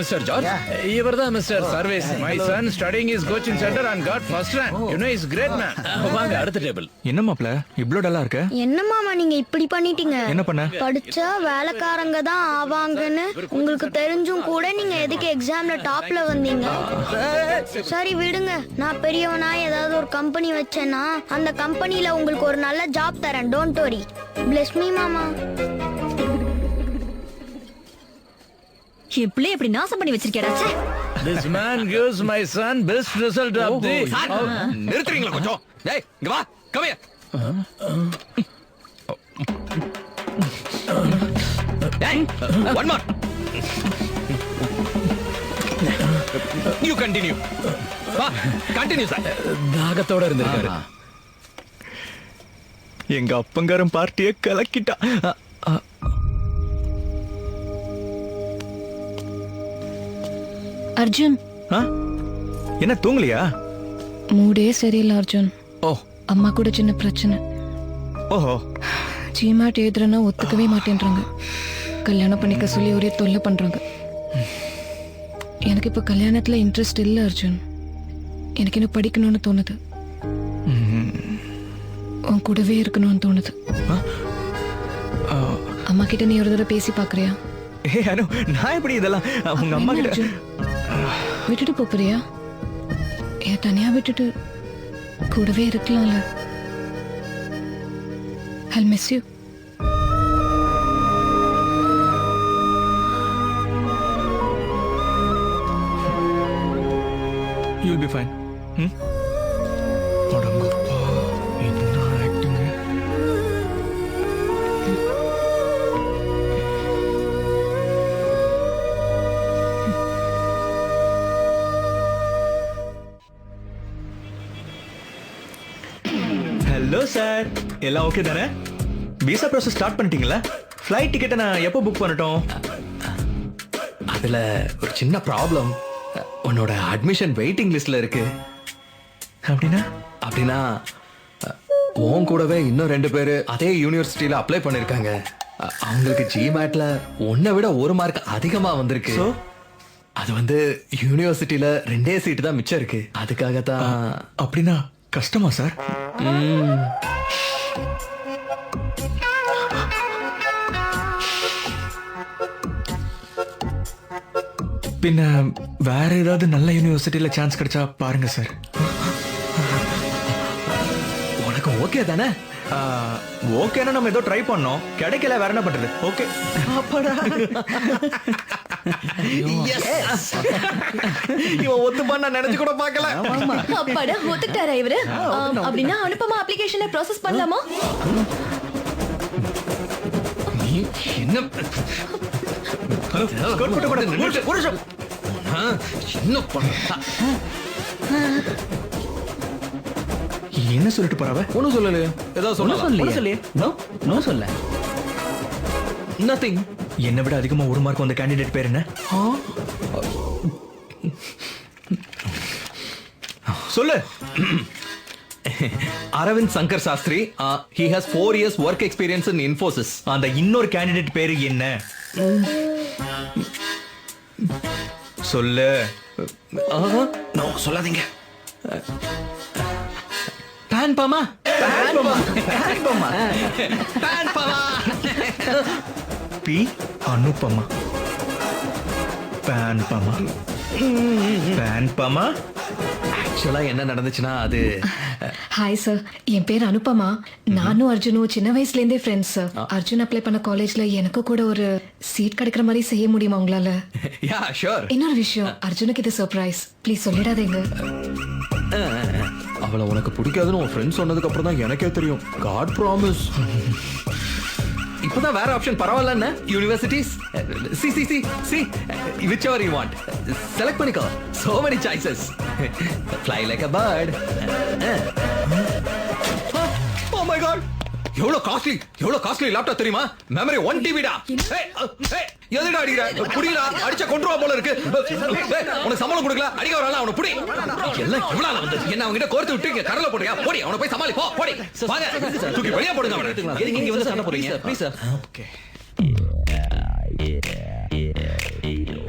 மிஸ்டர் ஜார்ஜ் இவர்தான் mister services. My son studying is coaching centre and got first rank. You know he is great man. வாங்க அடுத்த டேபிள். என்ன மாப்ள இவ்ளோ டல்லா இருக்க? என்ன மாமா நீங்க இப்படி பண்ணிட்டீங்க? என்ன பண்ண? படிச்சா வேலைக்காரங்க தான் ஆவாங்கன்னு உங்களுக்கு தெரிஞ்சும் கூட நீங்க எதுக்கு எக்ஸாம்ல டாப்ல வந்தீங்க? சரி விடுங்க. நான் பெரியவனா ஏதாவது ஒரு கம்பெனி வச்சேன்னா அந்த கம்பெனில உங்களுக்கு ஒரு நல்ல ஜாப் தரேன். Don't worry. Bless me மாமா. என் பிள்ளை எப்படி நாசம் பண்ணி வச்சிருக்கேடா ச்சே. This man gives my son best result of the. நிறுத்துறீங்களா கொஞ்சம்? டேய் இங்க வா. Come here. டேய் ஒன் மோர். You continue. வா கண்டினியூ சார். தாகத்தோட இருந்திருக்காரு. எங்க அப்பங்காரன் பார்ட்டியை கலக்கிட்டா. அர்ஜுன் என்ன தூங்கலையா? மூடே சரியில்லை அர்ஜுன். ஓ அம்மா கூட சின்ன பிரச்சனை. ஓஹோ. ஜிமேட் எழுதுறேன்னா ஒத்துக்கவே மாட்டேன்றாங்க. கல்யாணம் பண்ணிக்க சொல்லி ஒரே தொல்லை பண்றாங்க. எனக்கு இப்ப கல்யாணத்துல இன்ட்ரெஸ்ட் இல்ல அர்ஜுன். எனக்கு இன்னும் படிக்கணும்னு தோணுது. உன் கூடவே இருக்கணும்னு தோணுது. அம்மா கிட்ட நீ ஒரு தடவை பேசி பாக்குறியா? ஏ அனு நான் எப்படி இதெல்லாம் உங்க அம்மா என்ன கிட்ட அர்ஜுன்? விட்டுட்டு போறியா? ஏன் தனியா விட்டுட்டு கூடவே இருக்கலாம்ல? I'll miss you. You'll be fine. அடங்கப்பா என்ன ஆக்டிங். ஹலோ சார், எல்லாம் ஓகே தானே? விசா ப்ராசஸ் ஸ்டார்ட் பண்ணிட்டீங்களா? ஃப்ளைட் டிக்கெட்டை நான் எப்போ புக் பண்ணட்டும்? அதுல ஒரு சின்ன ப்ராப்ளம். உன்னோட அட்மிஷன் வெயிட்டிங் லிஸ்ட்ல இருக்கு. அப்படின்னா உன் கூடவே இன்னும் 2 பேரு அதே யூனிவர்சிட்டியில அப்ளை பண்ணிருக்காங்க. அவங்களுக்கு ஜிமேட்ல உன்னை விட 1 மார்க் அதிகமா வந்திருக்கு. அது வந்து யூனிவர்சிட்டியில 2 சீட்டு தான் மிச்சம் இருக்கு. அதுக்காக தான். அப்படின்னா கஷ்டமா சார்? பின்ன வேற ஏதாவது நல்ல யூனிவர்சிட்டியில சான்ஸ் கிடைச்சா பாருங்க சார். உனக்கு ஓகே தானே? ஓகேனா நம்ம ஏதோ ட்ரை பண்ணோம், கிடைக்கல வேற என்ன பண்றது? ஓகே அப்பாடா. இவன் ஒத்துப்பான்னு நான் நினைச்சு கூட பார்க்கல. அப்பாடா ஒத்துக்கிட்டாரா இவரு? அப்படின்னா அனுப்பமா அப்ளிகேஷனை ப்ராசஸ் பண்ணலாமா? நீ என்ன ஹலோ ஸ்கோர் போட்டு போட்டு நிறுத்து. ஒரு நிமிஷம். என்ன பண்ண? என்ன சொல்லிட்டு போறாவ? ஒன்னும் சொல்லலையே. ஏதோ சொல்லலையே. நோ சொல்ல. நத்திங். என்னை விட அதிகமா 1 மார்க் வந்த கேண்டிடேட் பேர் என்ன? சொல்லு. Aravind Shankar Shastri. He has 4 years work experience in Infosys. அந்த இன்னொரு கேண்டிடேட் பேரு என்ன? சொல்லு. நோ சொல்லாதீங்க. பேன் பாமா. பி அனுபமா. பேன்பமா. பேன்பமா. ஆக்சுவலா என்ன நடந்துச்சுன்னா அது ஹாய் சார், என் பேர் அனுபமா. நானும் அர்ஜுனும் சின்ன வயசுல இருந்தே ஃப்ரெண்ட்ஸ் சார். அர்ஜுன் அப்ளை பண்ண காலேஜ்ல எனக்கு கூட ஒரு சீட் கிடைக்கிற மாதிரி செய்ய முடியுமா உங்களால? Yeah sure. இன்னொரு விஷயம், அர்ஜுனுக்கு இது சர்ப்ரைஸ், ப்ளீஸ் சொல்லிடாதீங்க. அவளை உனக்கு பிடிக்காதுன்னு உன் ஃப்ரெண்ட் சொன்னதுக்கு அப்புறம் தான் எனக்கே தெரியும். God promise. இப்போதான் வேற ஆப்ஷன் பரவாயில்லன்னு universities. See see see see whichever you want select பண்ணிக்கோ. So many choices. Fly like a bird. Oh my God, எவ்வளவு காஸ்ட்லி லேப்டாப் தெரியுமா? மெமரி 1 TB டா. எதுடா அடிக்கிற? புடிடா, அடிச்சா கொன்றுவா போல இருக்கு. உனக்கு சம்பளம் கொடுக்கல, அடிக்க வரால அவனை புடி. எல்லாம் இவ்வளவு வந்து என்ன அவங்க கிட்ட கோர்த்து விட்டு இங்க கடல போடுறியா? போடி, அவனை போய் சமாளி. போடி வாங்க, தூக்கி வெளிய போடுங்க அவனை. எதுக்கு இங்க வந்து சண்டை போடுறீங்க? Please sir. ஓகே.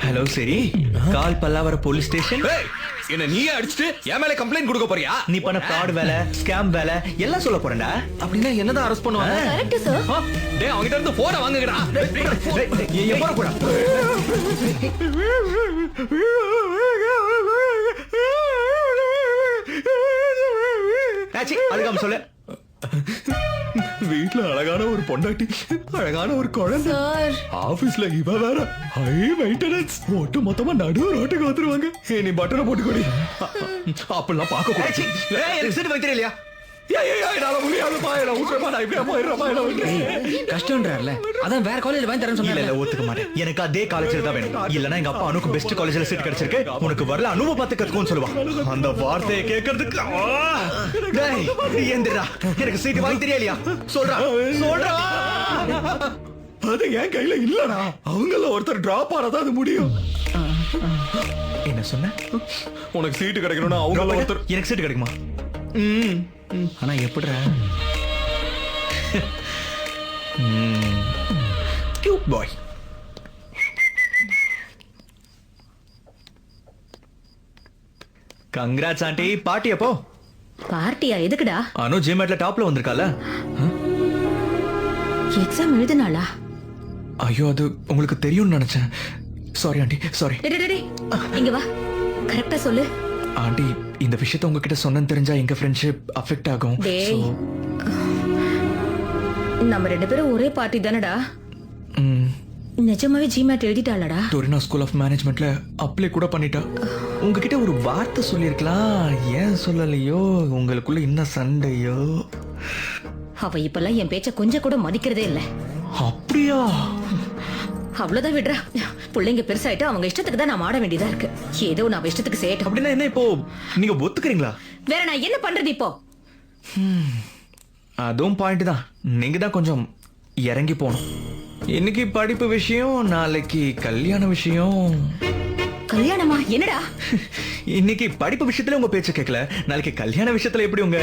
ஹலோ சரி, கால் பல்லாவர போலீஸ் ஸ்டேஷன். என்ன நீயே அடிச்சிட்டு என் மேல கம்ப்ளைண்ட் கொடுக்க போறியா? நீ பண்ண ஃப்ராட் வேலை, ஸ்கேம் வேலை எல்லாம் சொல்ல போறேன்டா. அப்படின்னா என்னதான் அரெஸ்ட் பண்ணுவாங்க? Correct sir. டேய் அவங்க கிட்ட இருந்து போன வாங்குங்கடா. ஏன் போற போடா. ஆச்சி அதுக்காம சொல்லு. வீட்ல அழகான ஒரு பொண்டாட்டி, அழகான ஒரு குழந்தை. சார் ஆபீஸ்ல இவ வேற ஹை மெயின்டெனன்ஸ். ஒட்டு மொத்தமா நடு ரோட்டுக்கு வந்துருவாங்க. நீ பட்டனை போட்டுக்கோடி. அப்பெல்லாம் பார்க்க கூடாது. எனக்கு சீட் வைக்க தெரியலையா? கஷ்டம்ன்றார்ல, அதான் வேற காலேஜ்ல வாங்கி தரேன்னு இல்ல சொன்னால. இல்ல ஒத்துக்க மாட்டேன். எனக்கு அதே காலேஜ்ல தான் வேணும். இல்லனா எங்க அப்பா அனுக்கு பெஸ்ட் காலேஜ்ல சீட் கிடைச்சிருக்கு, உனக்கு வரல அனுபவ பார்த்து கத்துக்கோன்னு சொல்லுவான். அந்த வார்த்தையை கேட்கறதுக்கு டேய் ஏந்திரா, எனக்கு சீட் வாங்கி தெரியலையா? சொல்றா. அது என் கையில இல்லடா. அவங்கள ஒருத்தர் டிராப் ஆனதா அது முடியும். என்ன சொன்ன? உனக்கு சீட்டு கிடைக்கணும்னா அவங்கள ஒருத்தர். எனக்கு சீட் கிடைக்குமா? ஆனா எப்படிடா? கியூட் பாய். Congrats aunty. பார்ட்டி அப்போ? பார்ட்டியா? எதுக்குடா? அனு ஜிமேட்ல டாப்ல வந்திருக்கால. எக்ஸாம் எழுதினாளா? ஐயோ அது உங்களுக்கு தெரியும்னு நினைச்சேன். Sorry aunty, sorry. இங்க வா, கரெக்டா சொல்லு. ஆண்டி இந்த விஷயத்தை உங்ககிட்ட சொன்னேன்னு தெரிஞ்சா எங்க ஃப்ரெண்ட்ஷிப் அஃபெக்ட் ஆகும். டேய், நம்ம 2 பேரும் ஒரே பார்ட்டி தானடா? நிஜமாவே ஜிமேட் எழுதிட்டாளடா? டொரினோ ஸ்கூல் ஆஃப் மேனேஜ்மெண்ட்ல அப்ளை கூட பண்ணிட்டா. உங்ககிட்ட ஒரு வார்த்தை சொல்லிருக்கலாம், ஏன் சொல்லலையோ? உங்களுக்குள்ள என்ன சண்டையோ? அவ இப்பெல்லாம் என் பேச்ச கொஞ்சம் கூட மதிக்கிறதே இல்ல. அப்படியா? அவ்வளவுதான் விடுறா. பிள்ளைங்க பெருசாயிட்டு அவங்க இஷ்டத்துக்கு தான் நான் ஆட வேண்டியதா இருக்கு. ஏதோ நான் இஷ்டத்துக்கு செய்யட்டும். அப்படின்னா என்ன இப்போ நீங்க ஒத்துக்கிறீங்களா? வேற நான் என்ன பண்றது இப்போ? அதுவும் பாயிண்ட் தான். நீங்க தான் கொஞ்சம் இறங்கி போகணும். இன்னைக்கு படிப்பு விஷயம், நாளைக்கு கல்யாண விஷயம். கல்யாணமா? என்னடா? இன்னைக்கு படிப்பு விஷயத்துல உங்க பேச்ச கேட்கல, நாளைக்கு கல்யாண விஷயத்துல எப்படி உங்க?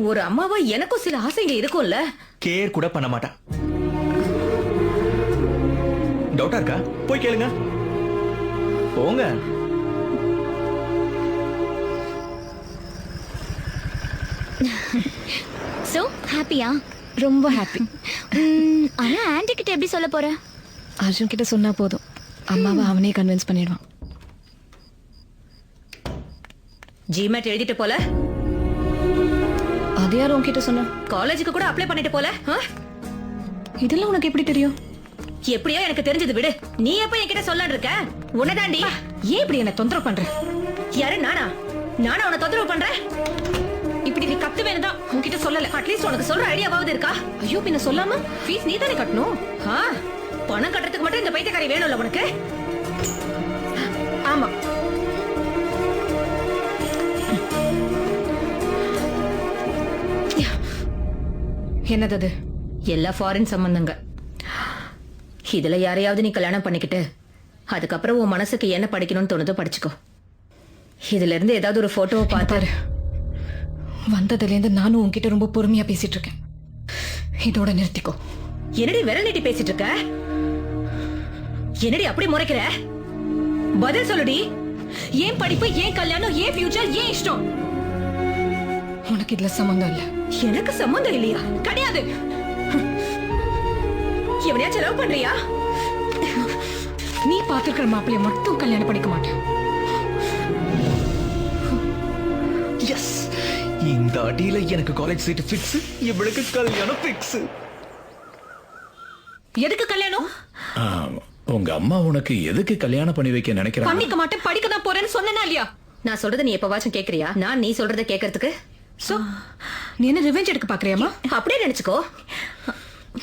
ஒரு அம்மாவா எனக்கும் சில ஆசைங்க இருக்கும்ல. கேர் கூட பண்ண மாட்டா. டவுட்டா இருக்கா? போய் கேளுங்க. போங்க. சோ ஹாப்பியா? ரொம்ப ஹாப்பி. ஆனா ஆன்ட்டி கிட்ட எப்படி சொல்ல போற? அர்ஜுன் கிட்ட சொன்னா போதும், அம்மாவை அவனே கன்வின்ஸ் பண்ணிடுவான். ஜிமேட் எழுதிட்டு போல. அது யாரும் உன்கிட்ட சொன்னா? காலேஜுக்கு கூட அப்ளை பண்ணிட்டு போல. இதெல்லாம் உனக்கு எப்படி தெரியும்? எப்படியோ எனக்கு தெரிஞ்சது விடு. நீ எப்ப என்கிட்ட சொல்லலாம்னு இருக்க? உன்னதாண்டி. ஏன் இப்படி என்ன தொந்தரவு பண்ற? யாரு? நானா உன்னை தொந்தரவு பண்றேன்? இப்படி நீ கத்து வேணுதான் உன்கிட்ட சொல்லல. அட்லீஸ்ட் உனக்கு சொல்ற ஐடியாவாவது இருக்கா? ஐயோ பின்ன சொல்லாம ஃபீஸ் நீ தானே கட்டணும். பணம் கட்டுறதுக்கு மட்டும் இந்த பைத்தியக்காரி வேணும்ல உனக்கு? ஆமா. என்னது அது? எல்லா ஃபாரின் சம்பந்தங்க. இதுல யாரையாவது நீ கல்யாணம் பண்ணிக்கிட்டு அதுக்கப்புறம் உன் மனசுக்கு என்ன படிக்கணும்னு தோணுதோ படிச்சுக்கோ. இதுல இருந்து ஏதாவது ஒரு போட்டோவை பார்த்தாரு. வந்ததுலேருந்து நானும் உன்கிட்ட ரொம்ப பொறுமையா பேசிட்டு இருக்கேன். இதோட நிறுத்திக்கோ. என்னடி விரல் நீட்டி பேசிட்டு இருக்க? என்னடி அப்படி முறைக்கிற? பதில் சொல்லுடி. ஏன் படிப்பு, ஏன் கல்யாணம், ஏன் ஃபியூச்சர், ஏன் இஷ்டம்? உனக்கு இதுல சம்பந்தம் இல்ல. எனக்கு சம்பந்தம் இல்லையா? கிடையாது. எவனையா செலவு பண்றியா? நீ பாத்துக்கிற மாப்பிள்ளைய மட்டும் கல்யாணம் பண்ணிக்க மாட்டேன். எஸ், இந்த அடியில எனக்கு காலேஜ் சீட் ஃபிக்ஸ், இவளுக்கு கல்யாணம் ஃபிக்ஸ். எதுக்கு கல்யாணம்? உங்க அம்மா உனக்கு எதுக்கு கல்யாணம் பண்ணி வைக்க நினைக்கிறாங்க? பண்ணிக்க மாட்டேன், படிக்க தான் போறேன்னு சொன்னேனா இல்லையா? நான் சொல்றத நீ எப்பவாச்சும் கேக்குறியா? நான் நீ சொல்றத கேக்குறதுக்கு சோ நீ என்ன ரிவெஞ்ச் எடுக்க பாக்குறியாமா? அப்படியே நினைச்சுக்கோ.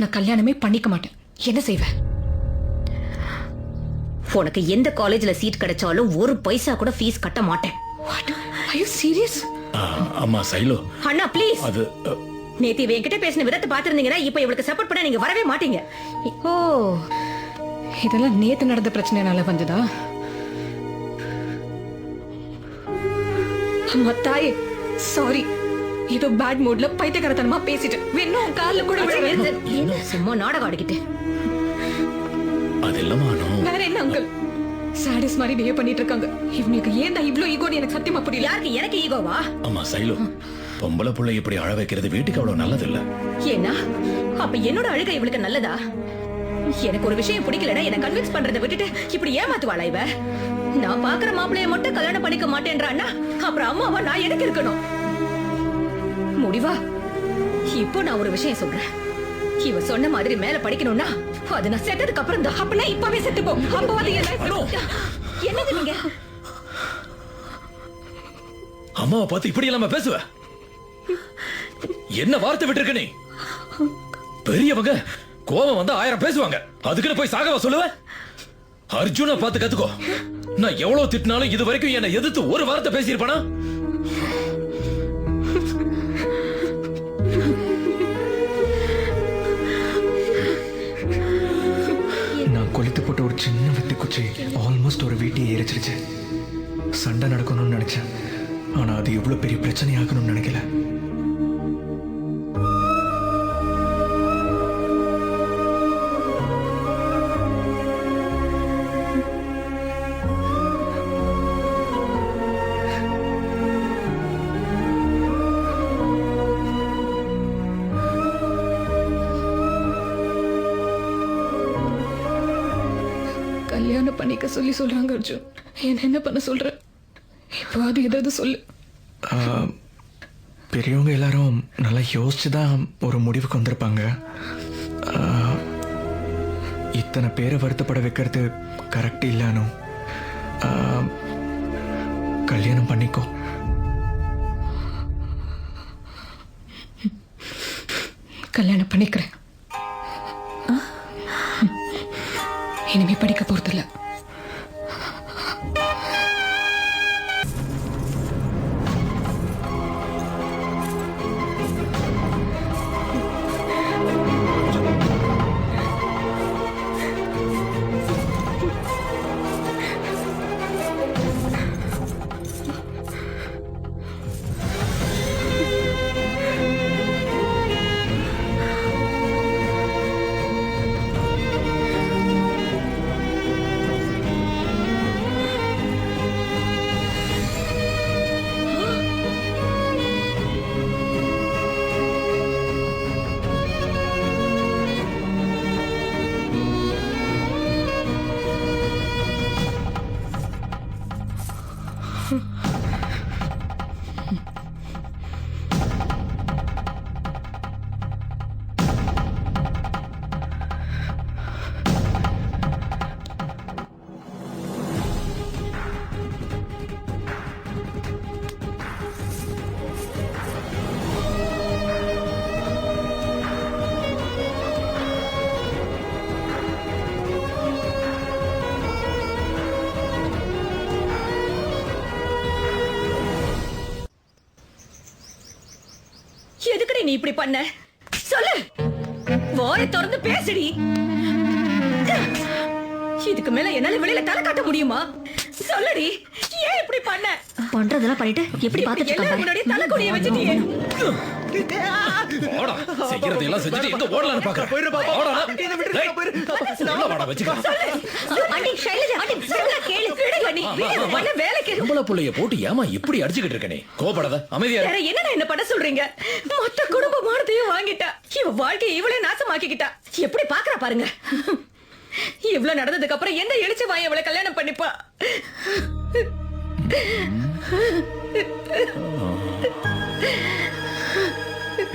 நான் கல்யாணமே பண்ணிக்க மாட்டேன். என்ன செய்வேன்? உனக்கு எந்த காலேஜ்ல சீட் கிடைச்சாலும் ஒரு பைசா கூட ஃபீஸ் கட்ட மாட்டேன். What? Are you serious? அம்மா சைலோ, அண்ணா ப்ளீஸ். அது நேத்து இவ என்கிட்ட பேசின விதத்தை பாத்திருந்தீங்கன்னா இப்ப இவளுக்கு சப்போர்ட் பண்ண நீங்க வரவே மாட்டீங்க. ஓ, இதெல்லாம் நேத்து நடந்த பிரச்சனைனால வந்ததா? அம்மா தாயே, சாரி. ஏதோ பேட் மூட்ல பைத்தியக்காரத்தனமா பேசிட்டு வேணும் கால்ல கூட விழ. சும்மா நாடகம் ஆடிக்கிட்டு. அது இல்லம்மா. வேற என்ன அங்கிள்? சாடிஸ் மாதிரி பிஹேவ் பண்ணிட்டு இருக்காங்க. இவனுக்கு ஏன்டா இவ்ளோ ஈகோன்னு எனக்கு சத்தியமா புரியல. யாருக்கு? எனக்கு ஈகோவா? அம்மா சைலோ, பொம்பளை புள்ள இப்படி அழ வைக்கிறது வீட்டுக்கு அவ்வளவு நல்லது இல்ல. ஏன்னா அப்ப என்னோட அழுகை இவளுக்கு நல்லதா? எனக்கு ஒரு விஷயம் பிடிக்கலன்னா என்ன கன்வின்ஸ் பண்றதை விட்டுட்டு இப்படி ஏமாத்துவாளா இவ? நான் பாக்குற மாப்பிளைய மட்டும் கல்யாணம் பண்ணிக்க மாட்டேன்றான்னா அப்புறம் அம்மாவா நான் எதுக்கு இருக்கணும்? முடிவா? இப்போ நான் ஒரு விஷயம் சொல்றேன். இவ சொன்ன மாதிரி மேல படிக்கணும்னா அது நான் செத்ததுக்கு அப்புறம் தான். அப்படின்னா இப்பவே செத்து போ. அப்பவாது என்னது நீங்க? அம்மாவை பார்த்து இப்படி இல்லாம பேசுவ? என்ன வார்த்தை விட்டு இருக்க நீ? பெரியவங்க கோபம் வந்து 1000 பேசுவாங்க, அதுக்குன்னு போய் சாகவா சொல்லுவ? அர்ஜுனை பார்த்து கத்துக்கோ. நான் எவ்வளவு திட்டினாலும் இது வரைக்கும் என்னை எதிர்த்து ஒரு வார்த்தை பேசியிருப்பானா? நான் கொளுத்து போட்ட ஒரு சின்ன வெட்டு குச்சி ஆல்மோஸ்ட் ஒரு வீட்டையே எரிச்சிருச்சு. சண்டை நடக்கணும்னு நினைச்சேன், ஆனா அது இவ்வளவு பெரிய பிரச்சனை ஆகணும்னு நினைக்கல. கல்யாணம் பண்ணிக்க சொல்லி சொல்றாங்க அர்ஜுன். என்ன பண்ண சொல்ற? இப்போ அது ஏதாவது சொல்லு. பெரியவங்க எல்லாரும் நல்லா யோசிச்சு தான் ஒரு முடிவுக்கு வந்திருப்பாங்க. இத்தனை பேரை வருத்தப்பட வைக்கிறது கரெக்ட் இல்லைன்னு கல்யாணம் பண்ணிக்கோ. கல்யாணம் பண்ணிக்கிறேன். இனிமே படிக்க போறதில்ல. எதுக்குடி நீ இப்படி பண்ண? சொல்லு. வாயை திறந்து பேசுடி. இதுக்கு மேல என்னால வெளியில தலை காட்ட முடியுமா? சொல்லுடி. ஏன் எப்படி பண்ண பண்றதெல்லாம் பண்ணிட்டு எப்படி பாத்துட்டு எல்லாரும் இருக்காங்க முன்னாடி தலைக்குடிய வச்சிட்டியே ஓடா செய்யறதெல்லாம் செஞ்சுட்டு எங்க ஓடலாம்னு பாக்குறேன் ஓடா டேய், உள்ள வாடா வச்சுக்க ஆண்டி ஷைலஜா ஆண்டி சொல்ல கேளு விடுங்க நீ இது பண்ண வேலைக்கு பொம்பளை புள்ளைய போட்டு ஏமா இப்படி அடிச்சுக்கிட்டு இருக்க நீ கோபப்படாத அமைதியா இரு. வேற என்னடா என்ன பண்ண சொல்றீங்க மொத்த குடும்பமானதையும் வாங்கிட்டா இவ வாழ்க்கை இவளே நாசமாக்கிக்கிட்டா எப்படி பாக்குறா பாருங்க இவ்வளவு நடந்ததுக்கு அப்புறம் எந்த எழுச்சி வாய் அவளை கல்யாணம் பண்ணிப்பா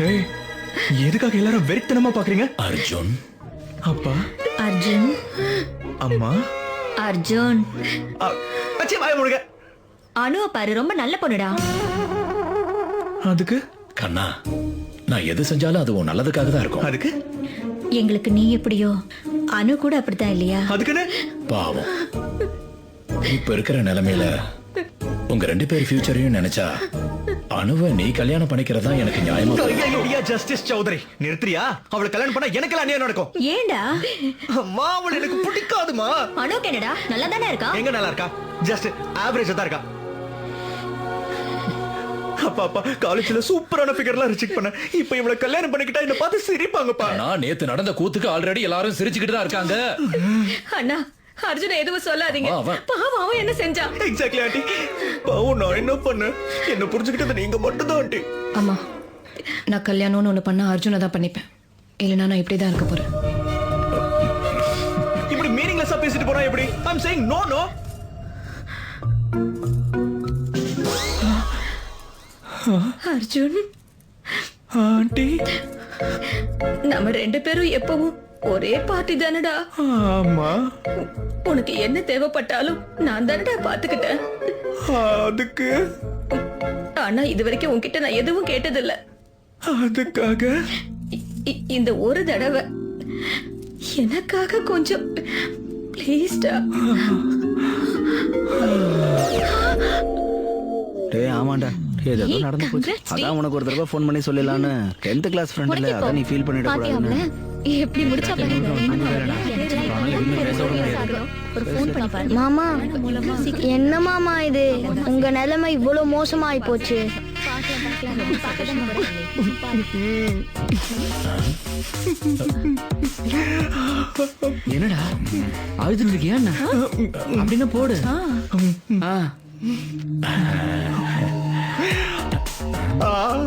ஏய், எதுக்காக எல்லாரும் வெறித்தனமா பாக்குறீங்க? அர்ஜுன் அப்பா, அர்ஜுன் அம்மா, அர்ஜுன் அச்சே வாய மூடுங்க. அனுவ பாரு ரொம்ப நல்ல பொண்ணுடா அதுக்கு கண்ணா நான் எது செஞ்சாலும் அது உன் நல்லதுக்காக தான் இருக்கும். அதுக்கு எங்களுக்கு நீ எப்படியோ அனு கூட அப்படித்தான் இல்லையா அதுக்குன்னு பாவம் இப்ப இருக்கிற நிலைமையில உங்க 2 பேர் ஃபியூச்சரையும் நினைச்சா அனுவை நீ கல்யாணம் பண்ணிக்கிறதா எனக்கு நியாயமா தோணுது. ஜஸ்டிஸ் சௌதரி நிறுத்துறியா? அவளை கல்யாணம் பண்ணா எனக்கு அநியாயம் நடக்கும். ஏண்டா அம்மா அவளை எனக்கு பிடிக்காதுமா. அனு என்னடா நல்லா தானே இருக்கா எங்க நல்லா இருக்கா? ஜஸ்ட் ஆவரேஜா தான் இருக்கா. அப்பா அப்பா காலேஜ்ல சூப்பரான ஃபிகர்லாம் ரிஜெக்ட் பண்ண. இப்போ இவளை கல்யாணம் பண்ணிக்கிட்டா என்ன பார்த்து சிரிப்பாங்கப்பா. நான் நேத்து நடந்த கூத்துக்கு ஆல்ரெடி எல்லாரும் சிரிச்சுக்கிட்டு தான் இருக்காங்க. அண்ணா அர்ஜுன் எதுவும் சொல்லாதீங்க அவன். பாவம் அவன் என்ன செஞ்சான் எக்ஸாக்ட்லி ஆண்டி. பாவம் நான் என்ன பண்ணேன்? என்ன புரிஞ்சுக்கிட்டது நீங்க மட்டும் தான் ஆண்டி. அம்மா நான் கல்யாணம்னு ஒண்ணு பண்ணா அர்ஜுனை தான் பண்ணிப்பேன் இல்லைன்னா நான் இப்படி தான் இருக்க போறேன் இப்படி மீனிங்லெஸ்ஸா பேசிட்டு போனா எப்படி? I am saying no no. Arjun ஆண்டி நம்ம 2 பேரும் எப்பவும் ஒரே பார்ட்டி தானடா ஆமா உனக்கு என்ன தேவைப்பட்டாலும் நான் தானடா பாத்துக்கிட்டேன் அதுக்கு ஆனா இது வரைக்கும் உன்கிட்ட நான் எதுவும் கேட்டதில்ல அதுக்காக இந்த ஒரு தடவை எனக்காக கொஞ்சம் ப்ளீஸ்டா டேய் ஆமாண்டா ஏதோ நடந்து போச்சு. அதான் உனக்கு ஒரு தடவை ஃபோன் பண்ணி சொல்லலான்னு 10th கிளாஸ் ஃப்ரெண்ட் இல்ல அதான் நீ ஃபீல் பண்ணிட கூடாதுன்னு. எப்படி முடிச்சா ஒரு ஃபோன் பண்ணி பாரு மாமா என்ன மாமா இது உங்க நிலைமை இவ்வளவு மோசமாயி போச்சு என்னடா அழுதுட்டு இருக்கியா என்ன? அப்படின்னா போடு.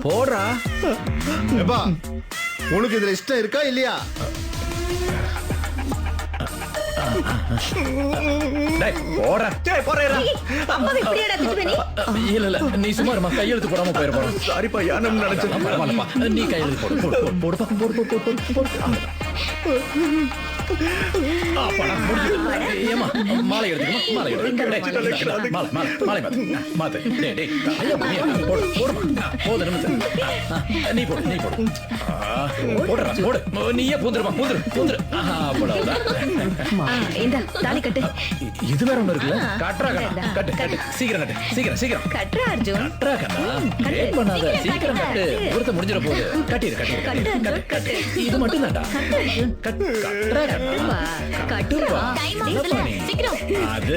போடுறா. எப்பா உனக்கு இதுல இஷ்டம் இருக்கா இல்லையா? டேய் போடா. டேய் போறேடா. அம்மாவை இப்படியாடா திட்டுவே நீ இல்ல இல்ல நீ சும்மா இருமா, கையெழுத்து போடாம போயிட போறோம். சாரிப்பா யானம் நினைச்சேன். பரவாயில்லப்பா, நீ கையெழுத்து போடு போடு போடு போடு போடு போடு போடு. அப்பாடா, முடிஞ்சது. ஏம்மா, மாலை எடுத்துக்கமா, மாலை எடுத்து. டேய், மாலை மாலை மாலை மாத்து. டேய் டேய் ஐயா போடு போடுமா. போடு நிமிஷம். நீ போடு நீ போடு. போடுறா போடு. நீயே பூந்துருமா பூந்துரு. அவ்வளவுதான். இந்த தாலி கட்டு இது வேற ஒண்ணு இருக்குல்ல. கட்டுறா கண்ணா, கட்டு கட்டு சீக்கிரம் கட்டு சீக்கிரம் கட்டுறா அர்ஜுன் கட்டுறா கண்ணா. லேட் பண்ணாத, சீக்கிரம் கட்டு. ஒருத்த முடிஞ்சிட போகுது. கட்டிரு கட்டு. இது மட்டும் தான்டா. கட்டுறா கண்ணா. கட்டுவா சீக்கிரம் அது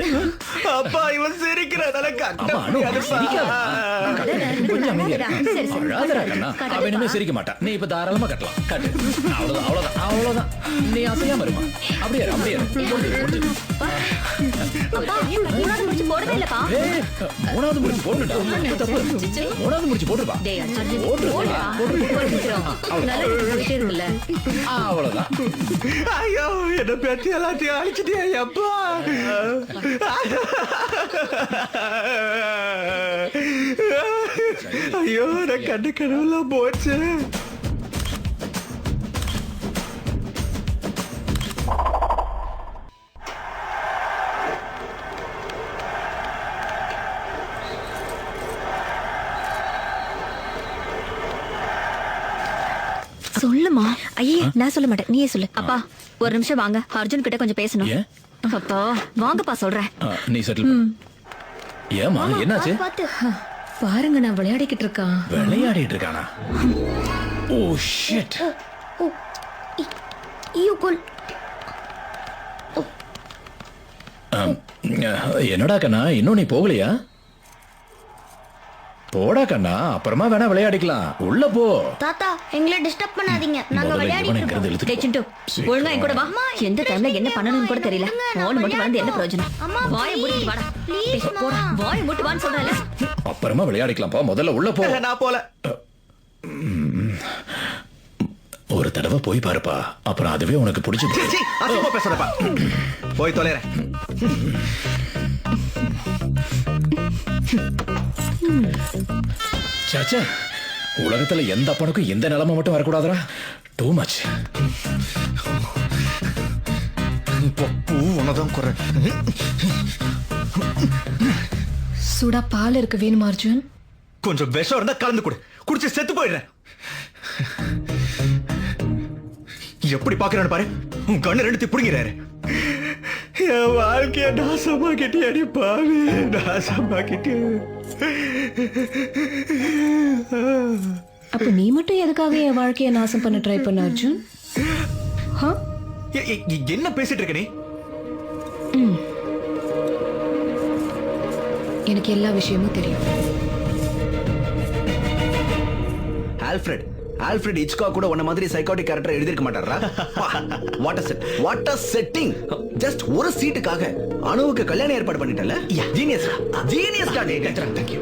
அப்பா இவன் சிரிக்கிறதால ஆமா, அனு, சிரிக்காதம்மா. கொஞ்சம் அமைதியா இரு. அழாதடா கண்ணா. அவ இனிமே சிரிக்க மாட்டா. நீ இப்ப தாராளமா கட்டலாம். கட்டு. அவ்வளவுதான். நீ அசையாம இருமா. அப்படியே முடிஞ்சு. அப்பா மூணாவது முடிச்சு போடவே இல்லப்பா ஏய், மூணாவது முடிச்சு போடுடா. தப்பு. மூணாவது முடிச்சு போடுப்பா. டேய் அர்ஜுன் போடு. நல்லா போயிட்டே இருக்குல்ல அவ்வளவுதான். ஐயோ என்ன பேத்தி எல்லாத்தையும் அழிச்சிட்டியா அப்பா? ஐயோ நான் கண்டு கடவுளா போச்சு. சொல்லுமா ஐயே நான் சொல்ல மாட்டேன் நீயே சொல்லு அப்பா ஒரு நிமிஷம் வாங்க அர்ஜுன் கிட்ட கொஞ்சம் பேசணும் ஏன்? அப்பா வாங்கப்பா சொல்றேன் நீ செட்டில் பண்ணு. ஏமா என்னாச்சு? பாருங்க நான் விளையாடிக்கிட்டு இருக்கான் விளையாடிட்டு இருக்கானா? Oh shit. என்னடா கண்ணா இன்னும் நீ போகலையா? போடா கண்ணா, அப்புறமா வேணா விளையாடிக்கலாம். உள்ள போ. தாத்தா எங்களை டிஸ்டர்ப் பண்ணாதீங்க, நாங்க முதல்ல விளையாடிட்டு இவனை இருக்கோம். இங்கிருந்து இழுத்துட்டு டேய் சிண்டு, ஒழுங்கா என் கூட வா. எந்த டைம்ல என்ன பண்ணணும்னு கூட தெரியல. போன் மட்டும் வந்து என்ன பிரயோஜனம்? அம்மா, வாயை மூடிட்டு வாடா. please, டேய், போடா. வாயை மூட்டு வான்னு சொல்றேன்ல. அப்புறமா விளையாடிக்கலாம்ப்பா. முதல்ல உள்ள போ. நான் போல. ஒரு தடவை போய் பாருப்பா, அப்புறம் அதுவே உனக்கு பிடிச்சு சீ, அசிங்கமா பேசுறப்பா. போய் தொலைறேன். சாச்சா, உலகத்துல எந்த அப்பனுக்கும் எந்த நிலைமை மட்டும் வரக்கூடாதுடா. Too much. உனதான் குறை. சுடா பால் இருக்கு, வேணுமா அர்ஜுன்? கொஞ்சம் விஷம் இருந்தா கலந்து கொடு, குடிச்சு செத்து போயிடுறேன். எப்படி பாக்குறான்னு பாரு, உன் கண்ணு ரெண்டு புடுங்கிறாரு. என் வாழ்க்கைய நாசமாக்கிட்டே அடி பாவி, நாசமாக்கிட்டே. அப்ப நீ மட்டும் எதுக்காக என் வாழ்க்கைய நாசம் பண்ண ட்ரை பண்ண அர்ஜுன்? என்ன பேசிட்டு இருக்க நீ? எனக்கு எல்லா விஷயமும் தெரியும். ஆல்ஃபிரட் ஹிச்காக் கூட உன்ன மாதிரி சைக்காட்டிக் கேரக்டர் எழுதிருக்க மாட்டாரா? What a setting. ஜஸ்ட் ஒரு சீட்டுக்காக அணுவுக்கு கல்யாணம் ஏற்பாடு பண்ணிட்டல. ஜீனியஸ் டா.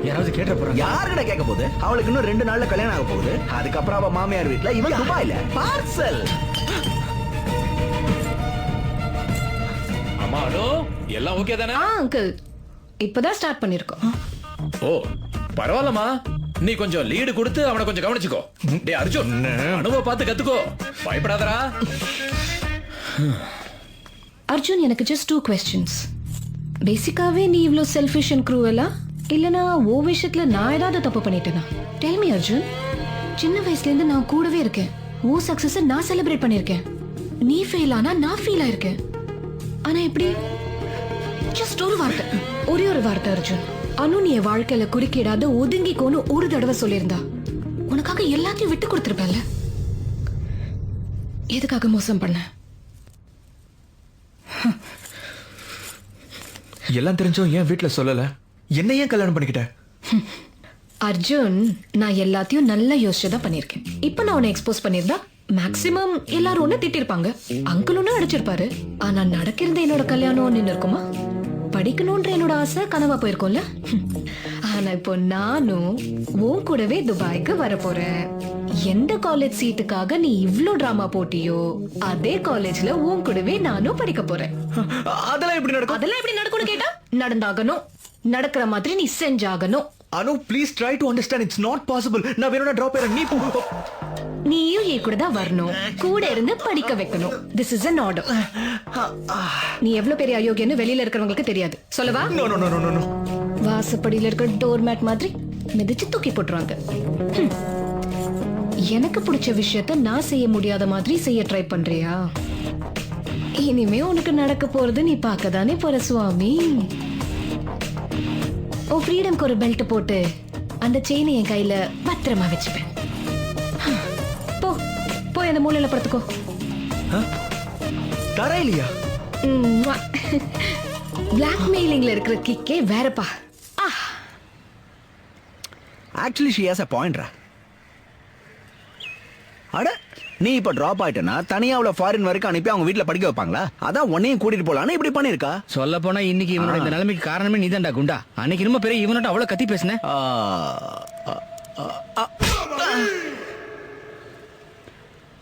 யாராவது கேட்ட போறாங்க? யாருடா கேட்க போகுது? அவளுக்கு இன்னும் 2 நாள்ல கல்யாணம் ஆக போகுது. அதுக்கப்புறம் அவ மாமியார் வீட்ல, இவன் துபாயில. பார்சல். அம்மா, அனு, எல்லாம் ஓகே தானே? அங்கிள், இப்பதான் ஸ்டார்ட் பண்ணிருக்கோம். ஓ, பரவாயில்லம்மா. நீ கொஞ்சம் லீடு கொடுத்து அவனை கொஞ்சம் கவனிச்சுக்கோ. டேய் அர்ஜுன், அனுபவ பார்த்து கத்துக்கோ, பயப்படாதடா. அர்ஜுன், எனக்கு ஜஸ்ட் 2 questions. பேசிக்காவே நீ இவ்ளோ செல்ஃபிஷ் அண்ட் க்ரூவலா, இல்லனா ஓ விஷயத்துல நான் ஏதாவது தப்பு பண்ணிட்டேனா? Tell me Arjun. சின்ன வயசுல இருந்து நான் கூடவே இருக்கேன். ஓ சக்சஸ் நான் செலிப்ரேட் பண்ணிருக்கேன். நீ ஃபெயில் ஆனா நான் ஃபீல் ஆயிருக்கேன். ஆனா எப்படி? ஜஸ்ட் ஒரு வார்த்தை, ஒரே ஒரு வார்த்தை அர்ஜுன். அனு நீ என் வாழ்க்கையில குறுக்கிடாத ஒதுங்கிக்கோன்னு ஒரு தடவை சொல்லியிருந்தா உனக்காக எல்லாத்தையும் விட்டு கொடுத்திருப்பேன்ல. எதுக்காக மோசம் பண்ண? எல்லாம் தெரிஞ்சோம் ஏன் வீட்டுல சொல்லல? என்ன ஏன் கல்யாணம் பண்ணிக்கிட்ட? அர்ஜுன், நான் எல்லாத்தையும் நல்லா யோசிச்சுதான் பண்ணிருக்கேன். இப்ப நான் உன்னை எக்ஸ்போஸ் பண்ணிருந்தா மேக்சிமம் எல்லாரும் ஒண்ணு திட்டிருப்பாங்க, அங்கிள் ஒண்ணு அடிச்சிருப்பாரு. ஆனா நடக்கிருந்த என்னோட கல்யாணம் நின்னு இருக்குமா? படிக்கணும்ன்ற என்னோட ஆசை கனவா போயிருக்கோம்ல. ஆனா இப்போ நானும் உன் கூடவே துபாய்க்கு வர போறேன். எந்த காலேஜ் சீட்டுக்காக நீ இவ்ளோ டிராமா போட்டியோ அதே காலேஜ்ல உன் கூடவே நானும் படிக்க போறேன். அதெல்லாம் எப்படி நடக்கும்? அதெல்லாம் எப்படி நடக்கும்னு கேட்டா நடந்தாகணும். நடக்கிற மாதிரி நீ செஞ்சாகணும். Anu, please try to understand. It's not possible. நான் வேணும்னா டிராப் ஆயிரேன். நீ போ. நீயும் என் கூட தான் வரணும், கூட இருந்து படிக்க வைக்கணும். This is an order. நீ எவ்வளவு பெரிய அயோக்கியன்னு வெளியில இருக்கிறவங்களுக்கு தெரியாது. சொல்லவா? No no no no no. வாசப்படியில இருக்கிற டோர் மேட் மாதிரி மிதிச்சு தூக்கி போட்டுருவாங்க. எனக்கு பிடிச்ச விஷயத்த நான் செய்ய முடியாத மாதிரி செய்ய ட்ரை பண்றியா? இனிமே உனக்கு நடக்க போறது நீ பார்க்கதானே போற சுவாமி. ஓ ஃப்ரீடம்க்கு ஒரு பெல்ட் போட்டு அந்த செயினை என் கையில பத்திரமா வச்சுப்பேன். போ போய் அந்த மூலையில படுத்துக்கோ. தரையிலையா? பிளாக்மெயிலிங்ல இருக்கிற கிக்கே வேறப்பா. Actually she has a point ரா. அட, நீ இப்ப டிராப் ஆயிட்டனா தனியா அவள ஃபாரின் வரைக்கும் அனுப்பி அவங்க வீட்ல படிக்க வைப்பாங்களா? அதான் உன்னையும் கூட்டிட்டு போலான்னு இப்படி பண்ணிருக்கா. சொல்ல போனா இன்னைக்கு இவனோட இந்த நிலைமைக்கு காரணமே நீதான்டா குண்டா. அன்னைக்கு இன்னும் பெரிய இவனோட அவ்வளவு கத்தி பேசினேன்.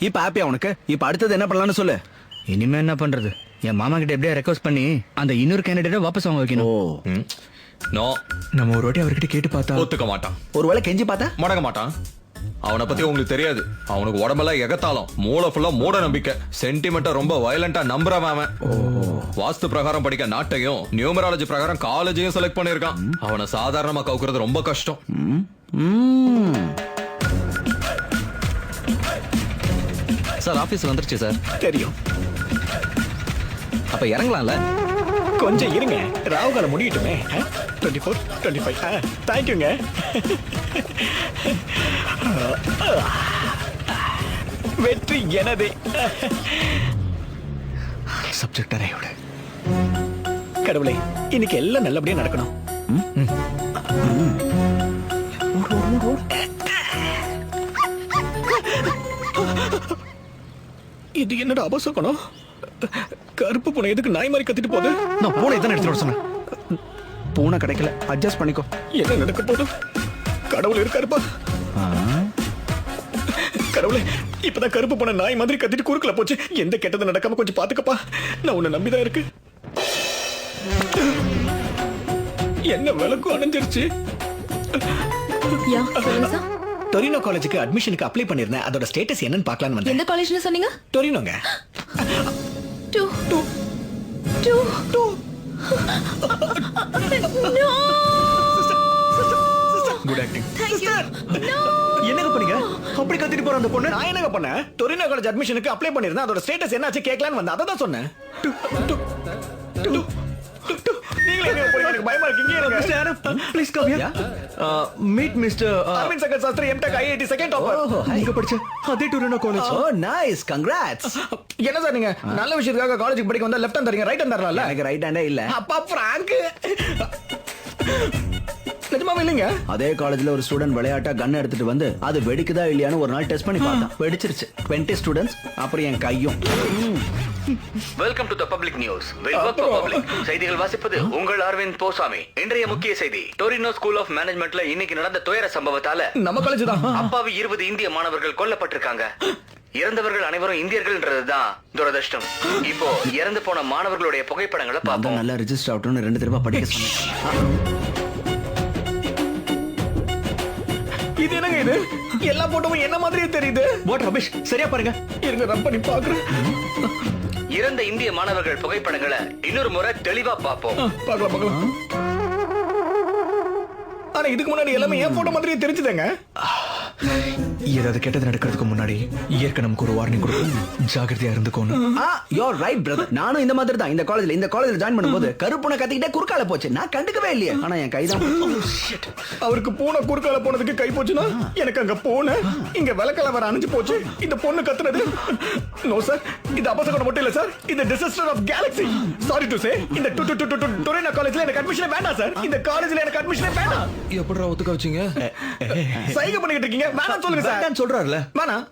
இப்ப ஹாப்பியா உனக்கு? இப்ப அடுத்தது என்ன பண்ணலாம்னு சொல்லு. இனிமே என்ன பண்றது? என் மாமா கிட்ட எப்படியா ரெக்வஸ்ட் பண்ணி அந்த இன்னொரு கேண்டிடேட்டை வாபஸ் வாங்க வைக்கணும். நோ, நம்ம ஒரு வாட்டி அவர்கிட்ட கேட்டு பார்த்தா ஒத்துக்க மாட்டான். ஒருவேளை கெஞ்சி பார்த்தா மடங்க மாட்டான். அவனை பத்தி உங்களுக்கு தெரியாது. அவனுக்கு உடம்பெல்லாம் எகத்தாலும், மூளை ஃபுல்லா மூட நம்பிக்கை, சென்டிமெண்ட்டா ரொம்ப வயலண்டா நம்புறவன் அவன். வாஸ்து பிரகாரம் படிக்க நாட்டையும் நியூமராலஜி பிரகாரம் காலேஜையும் செலக்ட் பண்ணிருக்கான். அவனை சாதாரணமா கவுக்குறது ரொம்ப கஷ்டம். சார் ஆபீஸ் வந்துருச்சு சார். தெரியும். அப்ப இறங்கலாம்ல? கொஞ்சம் இருங்க, ராவுகால முடியட்டுமே. 24, 25. தேங்க்யூங்க. வெற்றி எனதே. சப்ஜெக்ட் அறையோட கடவுளே, இன்னைக்கு எல்லாம் நல்லபடியா நடக்கணும். இது என்னடா அபசகனம்? கருப்பு பூனை எதுக்கு நாய் மாதிரி கத்திட்டு போகுது? நான் பூனை தான் எடுத்துட்டு வர சொன்னேன். பூனை கிடைக்கல, அட்ஜஸ்ட் பண்ணிக்கோ. என்ன நடக்க போதும்? கடவுள் இருக்காருப்பா. கடவுளே, இப்பதான் கருப்பு பூனை நாய் மாதிரி கத்திட்டு குறுக்கல போச்சு. எந்த கெட்டது நடக்காம கொஞ்சம் பாத்துக்கப்பா. நான் உன்னை நம்பிதான் இருக்கு. என்ன விளக்கும் அணைஞ்சிருச்சு. டொரினோ காலேஜுக்கு அட்மிஷனுக்கு அப்ளை பண்ணிருந்தேன். அதோட ஸ்டேட்டஸ் என்னன்னு பார்க்கலாம்னு வந்தேன். எந்த காலேஜ்னு சொன்னீங்க? டொரினோங்க. Good acting. என்னங்க பண்ணீங்க? அப்படி கத்திட்டு போற அந்த பொண்ணு? நான் என்னங்க பண்ணேன்? டொரினோ காலேஜ் அட்மிஷனுக்கு அப்ளை பண்ணிருந்தேன். அதோட ஸ்டேட்டஸ் என்னாச்சு கேட்கலான்னு வந்தேன். அதை தான் சொன்னேன். நீங்களே எங்க போறீங்க? எனக்கு பயமா இருக்கு. இங்கே இருங்க. Mr. Anand, please come here. Meet Mr. Aravind Shankar Shastri MTech IIT second topper. நீங்க படிச்ச அதே Torino college. Oh nice, congrats. என்ன சார் நீங்க நல்ல விஷயத்துக்காக காலேஜுக்கு படிக்க வந்தா லெஃப்ட் ஹேண்ட் தரீங்க, ரைட் ஹேண்ட் தரலாம்ல? எனக்கு ரைட் ஹேண்டே இல்ல. அப்பா பிராங்க். நிஜமாவே இல்லைங்க. அதே காலேஜ்ல ஒரு ஸ்டூடெண்ட் விளையாட்டா கன் எடுத்துட்டு வந்து அது வெடிக்குதா இல்லையான்னு ஒரு நாள் டெஸ்ட் பண்ணி பார்த்தான். வெடிச்சிருச்சு. 20 ஸ்டூடெண்ட்ஸ், அப்புறம் என் கையும். Welcome to the public news. Public செய்திகள் வாசிப்பது உங்கள் அரவிந்த் போசாமி. இன்றைய முக்கிய செய்தி: டொரினோ ஸ்கூல் ஆஃப் மேனேஜ்மென்ட்ல இன்னைக்கு நடந்த துயர சம்பவத்தால நம்ம காலேஜ் தான் அப்பாவி 20 இந்திய மாணவர்கள் கொல்லப்பட்டிருக்காங்க. இறந்தவர்கள் அனைவரும் இந்தியர்கள்ன்றதுதான் துரதிர்ஷ்டம். இப்போ இறந்து போன மாணவர்களுடைய புகைப்படங்களை பார்ப்போம். நல்லா ரெஜிஸ்டர் ஆகட்டும்னு 2 தடவை படிக்க சொன்னேன். இது என்னங்க இது? எல்லா போட்டோவும் என்ன மாதிரியே தெரியுது. What rubbish. சரியா பாருங்க. இருங்க ரப் பண்ணி பாக்குறேன். இறந்த இந்திய மாணவர்கள் புகைப்படங்களை இன்னொரு முறை தெளிவா பார்ப்போம். பார்க்கலாம். ஆனா இதுக்கு முன்னாடி எல்லாமே என் போட்டோ மாதிரியே தெரிஞ்சுதாங்க. ஏதாவது கெட்டது நடக்கிறதுக்கு முன்னாடி இயற்கை நமக்கு ஒரு வார்னிங் கொடுக்கும். ஜாகிரதையா இருந்துக்கோணும். Your right brother. நானும் இந்த மாதிரி தான் இந்த காலேஜ்ல ஜாயின் பண்ணும்போது கருப்புனை கத்திக்கிட்டே குறுக்கால போச்சு. நான் கண்டுக்கவே இல்லையே. ஆனா என் கைதான். அவருக்கு பூனை குறுக்கால போனதுக்கு கை போச்சுன்னா எனக்கு அங்க பூனை இங்க விளக்கல வர அணைஞ்சு போச்சு. இந்த பொண்ணு கத்துனது நோ சார், இது அபசகனம் மட்டும் இல்ல சார், இது disaster of galaxy. Sorry to say, இந்த டொரினோ காலேஜ்ல எனக்கு அட்மிஷன் வேண்டாம் சார். இந்த காலேஜ்ல எனக்கு அட்மிஷன் வேண்டாம். எப்படிடா ஒத்துக்க வச்சீங்க? சைகை பண்ணிட்டு இருக்கீங்க. வேணாம் சொல்லுங்க சார். சொல்றாருல. வேணாம்.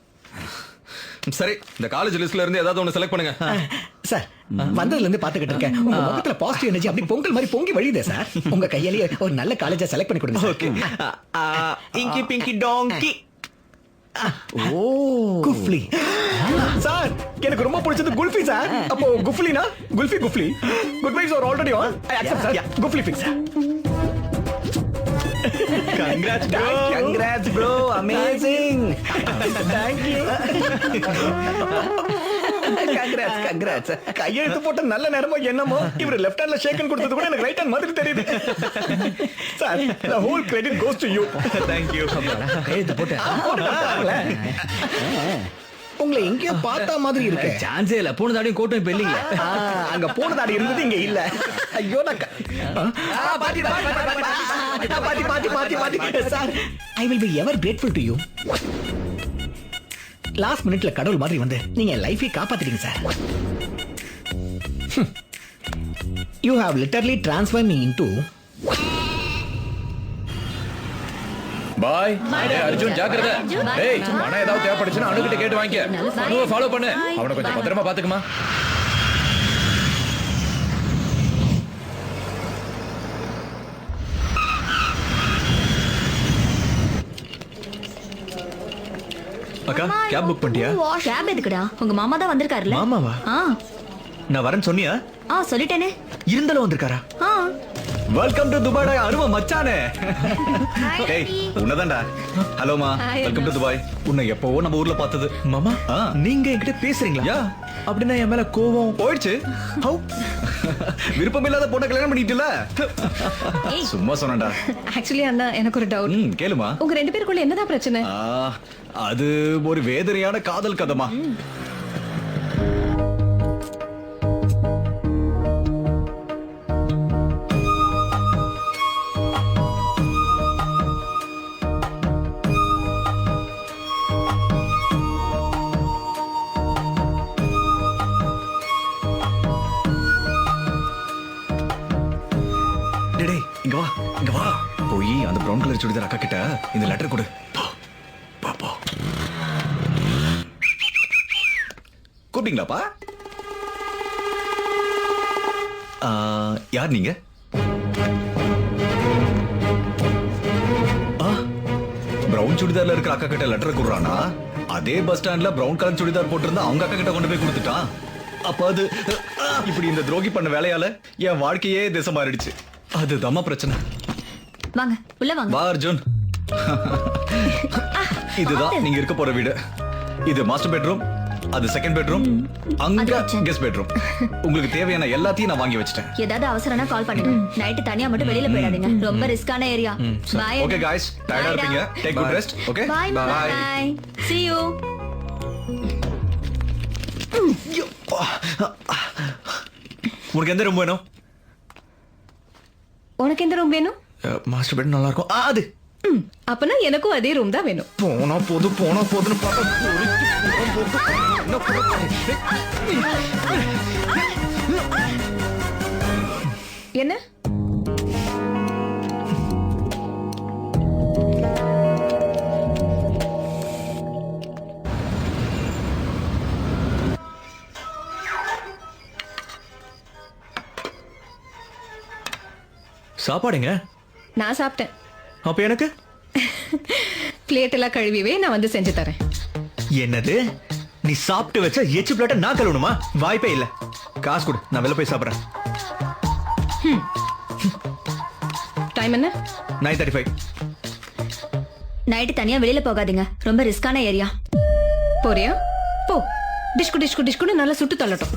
சரி, இந்த காலேஜ் லிஸ்ட்ல இருந்து ஏதாவது ஒன்னு செலக்ட் பண்ணுங்க. சார், வந்ததுல இருந்து பாத்துக்கிட்டு இருக்கேன். உங்க முகத்துல பாசிட்டிவ் எனர்ஜி அப்படி பொங்கல் மாதிரி பொங்கி வழியுதே சார். உங்க கையாலேயே ஒரு நல்ல காலேஜா செலக்ட் பண்ணி கொடுங்க. ஓகே. இங்கி பிங்கி டாங்கி. ஓ குஃப்லி. சார், எனக்கு ரொம்ப பிடிச்சது குல்ஃபி சார். அப்போ குஃப்லினா kulfi. Good buys are already on. I accept sir. குஃப்லி fix. Congrats bro, amazing. Thank you. Congrats. கையெழுத்து போட்ட நல்ல நேரமோ என்னமோ இவர் லெஃப்ட் ஹேண்ட்ல ஷேக் ஹேண்ட் கொடுத்தது கூட எனக்கு ரைட் ஹேண்ட் மாதிரி தெரியுது. Sir, the whole credit goes to you. Thank you. கையெழுத்து போட்டு உங்களை எங்கேயோ பார்த்த மாதிரி இருக்கு. சான்ஸே இல்ல. போன தாடியும் கோட்டும் இப்ப இல்லீங்க. அங்க போன தாடி இருந்தது இங்க இல்ல. ஐயோ பாத்தி sir, I will be ever grateful to you. Last மினிட்ல கடவுள் மாதிரி வந்து நீங்க லைஃபை காப்பாத்திட்டீங்க sir. You have literally transfer me into. Bye. Arjun ஜாக்கிரதை. ஏய், பணம் ஏதாவது தேவைப்படுச்சுன்னா அணுகிட்ட கேட்டு வாங்கிக்க. அணுவை ஃபாலோ பண்ணு. அவனை கொஞ்சம் பத்திரமா பாத்துக்குமா. அக்கா, கேப் புக் பண்ணிட்டியா? கேப் எதுக்குடா? உங்க மாமா தான் வந்திருக்காருல. மாமாவா? நான் வரேன்னு சொன்னியா? சொல்லிட்டேனே. இருந்தாலும் வந்திருக்காரா? வெல்கம் டு துபாய் அருவா மச்சானே. டேய், உன்னதான்டா. ஹலோமா, வெல்கம் டு துபாய். உன்னை எப்பவோ நம்ம ஊர்ல பார்த்தது. மாமா, நீங்க என்கிட்ட பேசுறீங்களா? அப்படின்னா என் மேல கோவம் போயிடுச்சு. ஹவ்? விருப்பம் இல்லாத பொண்ணை கல்யாணம் பண்ணிட்டல? சும்மா சொன்னடா. ஆக்சுவலி அண்ணா, எனக்கு ஒரு டவுட். கேளுமா. உங்க 2 பேருக்குள்ள என்னதான் பிரச்சனை? அது ஒரு வேதனையான காதல் கதைமா. இங்க வா. போய் அந்த ப்ரௌன் கலர் சுடிதார் அக்கா கிட்ட இந்த லெட்டர் கொடு. பாப்போ கூப்பிட்டீங்களாப்பா? யார் நீங்க? பிரவுன் சுடிதார்ல இருக்கிற அக்கா கிட்ட லெட்டர் கொடுறானா? அதே பஸ் ஸ்டாண்ட்ல பிரவுன் கலர் சுடிதார் போட்டிருந்தா அவங்க அக்கா கிட்ட கொண்டு போய் கொடுத்துட்டான். அப்ப அது இப்படி இந்த துரோகி பண்ண வேலையால என் வாழ்க்கையே திசை மாறிடுச்சு. அதுதான் பிரச்சனை. வாங்க உள்ள வாங்க. வா அர்ஜுன். இதுதான் நீங்க இருக்க போற வீடு. இது மாஸ்டர் பெட்ரூம், அது செகண்ட் பெட்ரூம், அங்க கெஸ்ட் பெட்ரூம். உங்களுக்கு தேவையான எல்லாத்தையும் நான் வாங்கி வச்சிட்டேன். ஏதாவது அவசரம்னா கால் பண்ணுங்க. நைட் தனியா மட்டும் வெளியில போயிடாதீங்க. ரொம்ப ரிஸ்கான ஏரியா. பை. ஓகே गाइस, டயர்டா இருப்பீங்க. Take good rest. Okay bye bye. See you. உங்களுக்கு எந்த ரூம் வேணும்? உனக்கு எந்த ரூம் வேணும்? மாஸ்டர் பெட் நல்லா இருக்கும். அது அப்பனா எனக்கும் அதே ரூம் தான் வேணும். போனா போதுன்னு பார்த்தா என்ன? சாப்பாடுங்க. நான் சாப்பிட்டேன். அப்ப எனக்கு பிளேட் எல்லாம் கழுவிவே நான் வந்து செஞ்சு தரேன். என்னது? நீ சாப்பிட்டு வச்ச எச்சு பிளேட்ட நான் கழுவணுமா? வாய்ப்பே இல்ல. காசு கொடு, நான் வெளில போய் சாப்பிடுறேன். டைம் என்ன? 9:35. நைட் தனியா வெளியில போகாதீங்க. ரொம்ப ரிஸ்கான ஏரியா. போறியா? போ. டிஷ்கு நல்லா சுட்டு தள்ளட்டும்.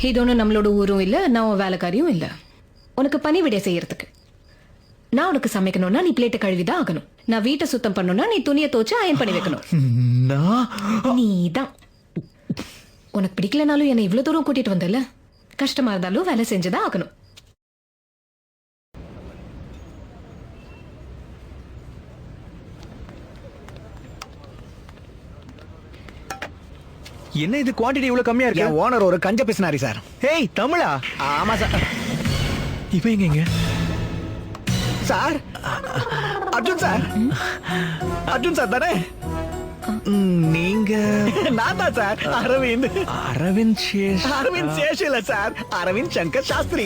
இது ஒன்றும் நம்மளோட ஊரும் இல்லை, நான் உன் வேலைக்காரியும் இல்லை. உனக்கு பனி விடை செய்யறதுக்கு நான் உனக்கு சமைக்கணும்னா நீ பிளேட்டை கழுவிதான் ஆகணும். நான் வீட்டை சுத்தம் பண்ணணும்னா நீ துணியை துவச்சு அயன் பண்ணி வைக்கணும். நீதான். உனக்கு பிடிக்கலனாலும் என்னை இவ்வளவு தூரம் கூட்டிட்டு வந்தல, கஷ்டமா இருந்தாலும் வேலை செஞ்சுதான் ஆகணும். என்ன இது குவாண்டிட்டி இவ்வளவு கம்மியா இருக்கு? ஓனர் ஒரு கஞ்ச பேசினாரி சார். ஏய் தமிழா? ஆமா சார். இப்போ எங்க sir? Arjun sir. Arjun sir தானே? நீங்க? நான் தான் சார், அரவிந்த். அரவிந்த் சேஷ் இல்ல சார், அரவிந்த் சங்கர் சாஸ்திரி.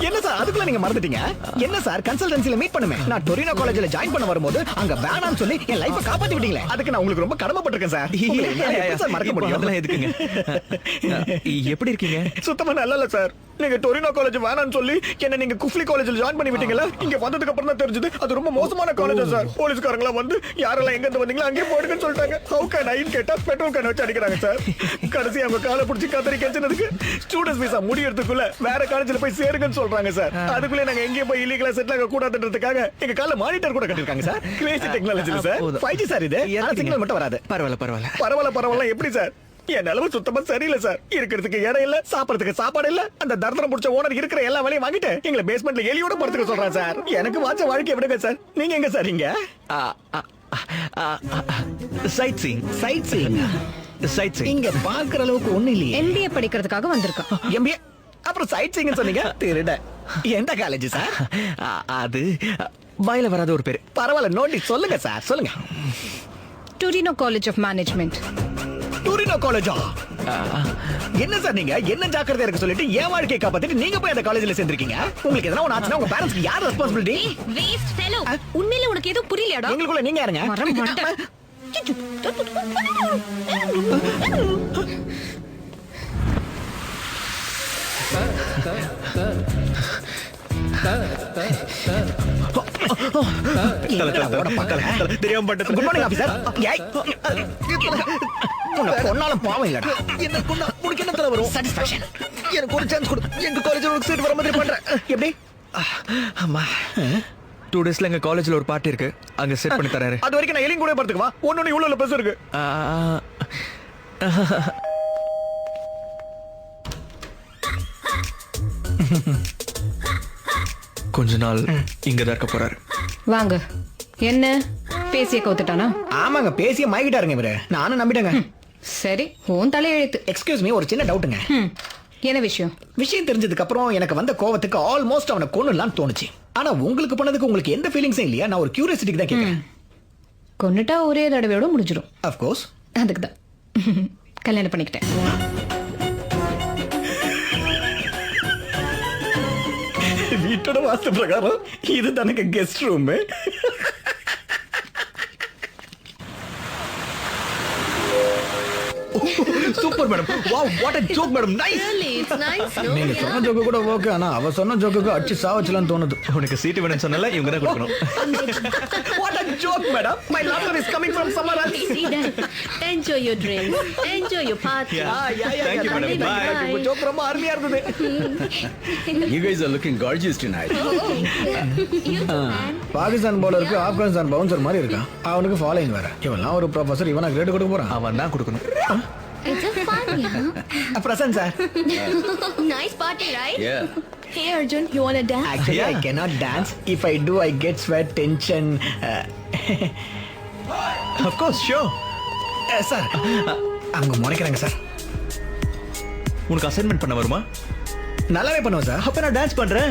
என்ன சார் அதுக்குள்ள நீங்க மறந்துட்டீங்க? என்ன சார் கன்சல்டன்சில மீட் பண்ணுமே. நான் டொரினோ காலேஜ்ல ஜாயின் பண்ண வரும்போது அங்க வேணாம்னு சொல்லி என் லைஃப காப்பாத்தி விட்டீங்களே, அதுக்கு நான் உங்களுக்கு ரொம்ப கடமைப்பட்டிருக்கேன் சார். சார் மறக்க முடியும்? அதெல்லாம் எதுக்குங்க? எப்படி இருக்கீங்க? சுத்தமா நல்லா இல்ல சார். நீங்க டொரினோ காலேஜ் வேணாம்னு சொல்லி என்ன நீங்க குஃப்லி காலேஜ்ல ஜாயின் பண்ணி விட்டீங்களா? இங்க வந்ததுக்கு அப்புறம் தான் தெரிஞ்சது அது ரொம்ப மோசமான காலேஜ் சார். போலீஸ்காரங்களா வந்து யாரெல்லாம் எங்க இருந்து வந்தீங்களா அங்கே போடுங்கன்னு சொல்லிட்டாங்க. ஹவு கேன் ஐ கேட்டா பெட்ரோல் கேன் வச்சு அடிக்கிறாங்க சார். கடைசி அவங்க காலை பிடிச்சி கத்தரி கெஞ்சனதுக்கு ஸ்டூடண்ட்ஸ் விசா முடியறதுக்குள்ள வேற காலேஜ்ல போய் சேருங்கன்னு சொல்றாங்க சார். அதுக்குள்ளே நாங்க எங்கேயும் போய் இல்லீகலா செட்டில் ஆக கூடாதுன்றதுக்காக எங்க கால மானிட்டர் கூட கட்டிருக்காங்க sir. Crazy technology sir. 5G sir இது. சிக்னல் மட்டும் வராது. பரவாயில்ல எப்படி சார்? என் நிலவு சுத்தமா சரியில்லை சார். இருக்கிறதுக்கு இடம் இல்ல, சாப்பிடறதுக்கு சாப்பாடு இல்ல. அந்த தர்தரம் பிடிச்ச ஓனர் இருக்கிற எல்லா வேலையும் வாங்கிட்டு எங்களை பேஸ்மெண்ட்ல எலியோட படுத்துக்க சொல்றான் சார். எனக்கு வாச்ச வாழ்க்கை விடுங்க சார். நீங்க எங்க சார்? இங்க சைட் சீயிங். இங்க பாக்குற அளவுக்கு ஒண்ணு இல்லையே. MBA படிக்கிறதுக்காக வந்திருக்கான். MBA அப்புறம் சைட் சீயிங் சொன்னீங்க. திருட. எந்த காலேஜ் சார்? அது வாயில வராத ஒரு பேரு. பரவாயில்ல நோண்டி சொல்லுங்க சார், சொல்லுங்க. Torino college of management. Torino காலேஜா? என்ன சார் நீங்க என்ன ஜாக்கிரதை இருக்கு சொல்லிட்டு என் வாழ்க்கையை காப்பாத்திட்டு நீங்க போய் அந்த காலேஜ்ல சேர்ந்திருக்கீங்க. உங்களுக்கு எதனா ஒண்ணு ஆச்சுன்னா உங்க பேரண்ட்ஸ்க்கு யார் ரெஸ்பான்சிபிலிட்டி? Waste fellow. உண்மையிலே உனக்கு எதுவும் புரியலையாடா? எங்களுக்குள்ள நீங்க யாருங்க? மரம் மண்டை. தெரியாம பட்டது. Good morning officer. பொண்ணாலும் பாவம் இல்லடா. என்ன கொண்டா உனக்கு என்ன தலை வரும்? சாட்டிஸ்ஃபேக்ஷன். எனக்கு ஒரு சான்ஸ் கொடு. எங்க காலேஜ்ல ஒரு சீட் வர மாதிரி பண்றேன். எப்படி? அம்மா 2 டேஸ்ல எங்க காலேஜ்ல ஒரு பார்ட்டி இருக்கு, அங்க செட் பண்ணி தராரு. அது வரைக்கும் நான் எலியும் கூட படுத்துக்கு வா. ஒண்ணு இவ்வளவு பெருசு இருக்கு. கொஞ்ச நாள் இங்கதான் இருக்க போறாரு. வாங்க. என்ன பேசிய கவுத்துட்டானா? ஆமாங்க, பேசிய மாய்கிட்டாருங்க இவரு. நானும் நம்பிட்டேங்க. சரி, உன் தலையெழுத்து. எக்ஸ்கியூஸ் மீ, ஒரு சின்ன டவுட்டுங்க. என்ன விஷயம்? விஷயம் தெரிஞ்சதுக்கு அப்புறம் எனக்கு வந்த கோவத்துக்கு ஆல்மோஸ்ட் அவனை கொன்னுலாம் தோணுச்சு. ஆனா உங்களுக்கு பண்ணதுக்கு உங்களுக்கு எந்த ஃபீலிங்ஸும் இல்லையா? நான் ஒரு கியூரியாசிட்டிக்கு தான் கேட்கிறேன். கொன்னுட்டா ஒரே தடவையோட முடிஞ்சிடும். Of course. அதுக்கு தான் கல்யாணம் பண்ணிக்கிட்டேன். வீட்டோட வாஸ்து பிரகாரம் இது தனக்கு guest room. Super madam. Wow, what a joke madam. Nice. Really, it's nice, no? நீங்க சொன்ன ஜோக்கு கூட ஓகே, ஆனா அவ சொன்ன ஜோக்குக்கு அடிச்சு சாவச்சலாம் தோணுது. உனக்கு சீட்டு வேணும்னு சொன்னால இவங்க தான் கொடுக்கணும். What a joke madam. My laughter is coming from somewhere else. See that? Enjoy your drinks. Enjoy your party. Thank you madam. Bye. உங்க ஜோக் ரொம்ப அருமையா இருந்தது. You guys are looking gorgeous tonight. Pakistan பவுலருக்கு ஆப்கானிஸ்தான் பவுன்சர் மாதிரி இருக்கான். அவனுக்கு following வேற. இவன்லாம் ஒரு ப்ரொஃபசர், இவனா கிரேட் கொடுக்க போறான். அவன் தான் கொடுக்கணும். It's a fun, yeah. Present sir. Nice party, right? Yeah. Hey Arjun, you wanna dance? Actually, I cannot dance. If I do, I get sweat, tension. Of course, sure. Sir, அவங்க முறைக்கிறாங்க sir. உனக்கு assignment பண்ண வருமா? நல்லாவே பண்ணுவேன் sir. அப்ப நான் dance பண்றேன்.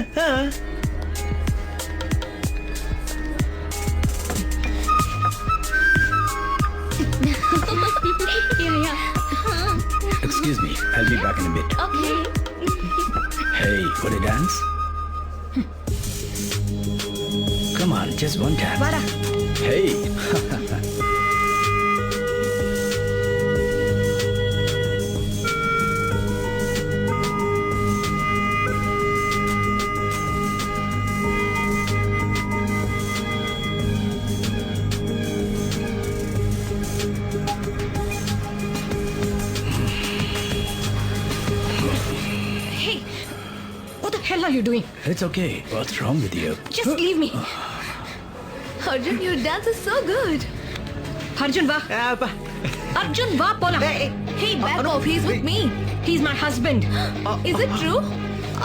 Yeah. Excuse me, I'll be back in a bit. Okay. Hey, wanna dance? Come on, just one dance. வாடா. Hey. Hey, what the hell are you doing? It's okay. What's wrong with you? Just leave me. Arjun, your dance is so good. Arjun, வா. Arjun, வா போலாம். Hey, back off. He's with me. He's my husband. Is it true?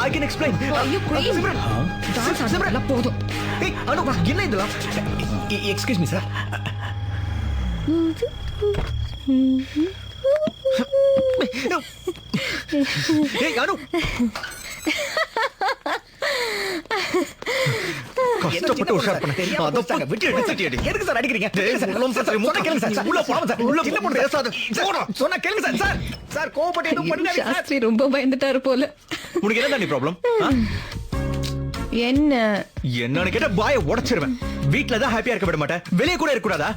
I can explain. Are you crazy? Dance ஆடுறதுலாம் போதும். ஏய், அனு, என்ன இதெல்லாம்? Excuse me sir. ஏய், அனு. கஷ்டப்பட்டு உஷார் பண்ண. அத பத்தி விட்டு எடுத்துட்டியடி. எதுக்கு சார் அடிக்கிறீங்க? முட்டை கேளுங்க சார். உள்ள போகாம சார். உள்ள சின்ன பொண்ணு பேசாத. சொன்னா கேளுங்க சார். சார், சார் கோபப்பட்டு எதுவும் பண்ணாதீங்க சார். சாஸ்திரி ரொம்ப பயந்துட்டாரு போல. உனக்கு என்ன தாண்டி ப்ராப்ளம்? என்ன? என்னன்னு கேட்டா பாய உடைச்சிருவேன். வீட்ல தான் ஹாப்பியா இருக்க விட மாட்டேன். வெளியே கூட இருக்க கூடாதா?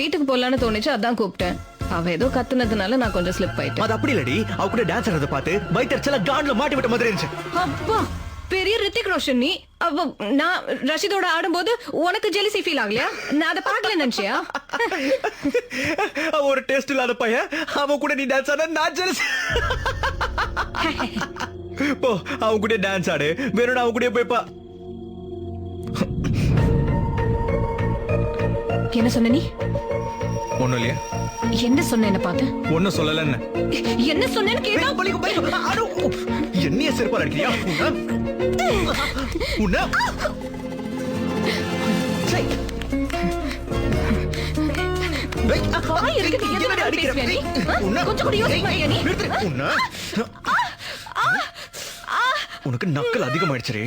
வீட்டுக்கு போலான்னு தோணுச்சு, அதான் கூப்பிட்டேன். அவ ஏதோ கத்துனதுனால நான் கொஞ்சம் ஸ்லிப் ஆயிட்டேன். அது அப்படி இல்லடி. அவ கூட டான்ஸ் ஆடுறத பார்த்து பைட்டர்ச்சல கான்ல மாட்டி விட்ட மாதிரி இருந்துச்சு. அப்பா, பெரிய ரித்திக் ரோஷன் நீ. நான் ரஷிதோட ஆடும்போது உனக்கு ஜெலிசி ஃபீல் ஆகலையா? நான் அதை பார்க்கல நினைச்சியா? ஒரு டேஸ்ட் இல்லாத பையன் அவன் கூட நீ டான்ஸ் ஆட நான் ஜெலஸ். போ, அவன் கூட டான்ஸ் ஆடு. வேணும்னா அவன் கூட போய்ப்பா. என்ன சொன்ன நீ? ஒண்ணும் இல்லையா? என்ன சொன்ன என்ன பார்த்து? ஒன்னும் சொல்லலன்னு. என்ன சொன்னேன்னு கேட்டா என்னைய செருப்பால் அடிக்கிறியா? உன்ன வாய் இருக்குது, எதுக்கு பேசுவியா நீ? கொஞ்சம் கூட யோசிக்க மாட்டியா நீ? உனக்கு நக்கல் அதிகமாயிடுச்சு.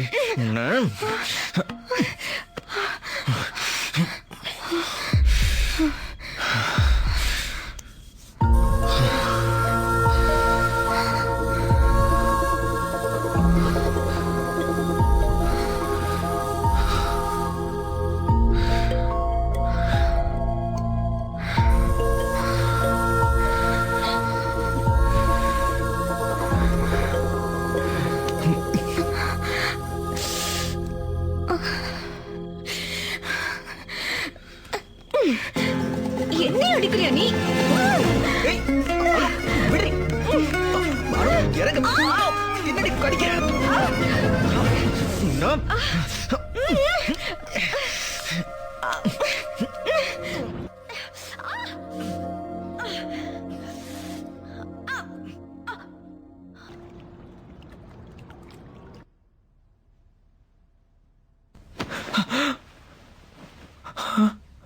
என்ன அடிக்கிறியா நீ? என்னடி கடிக்கிற?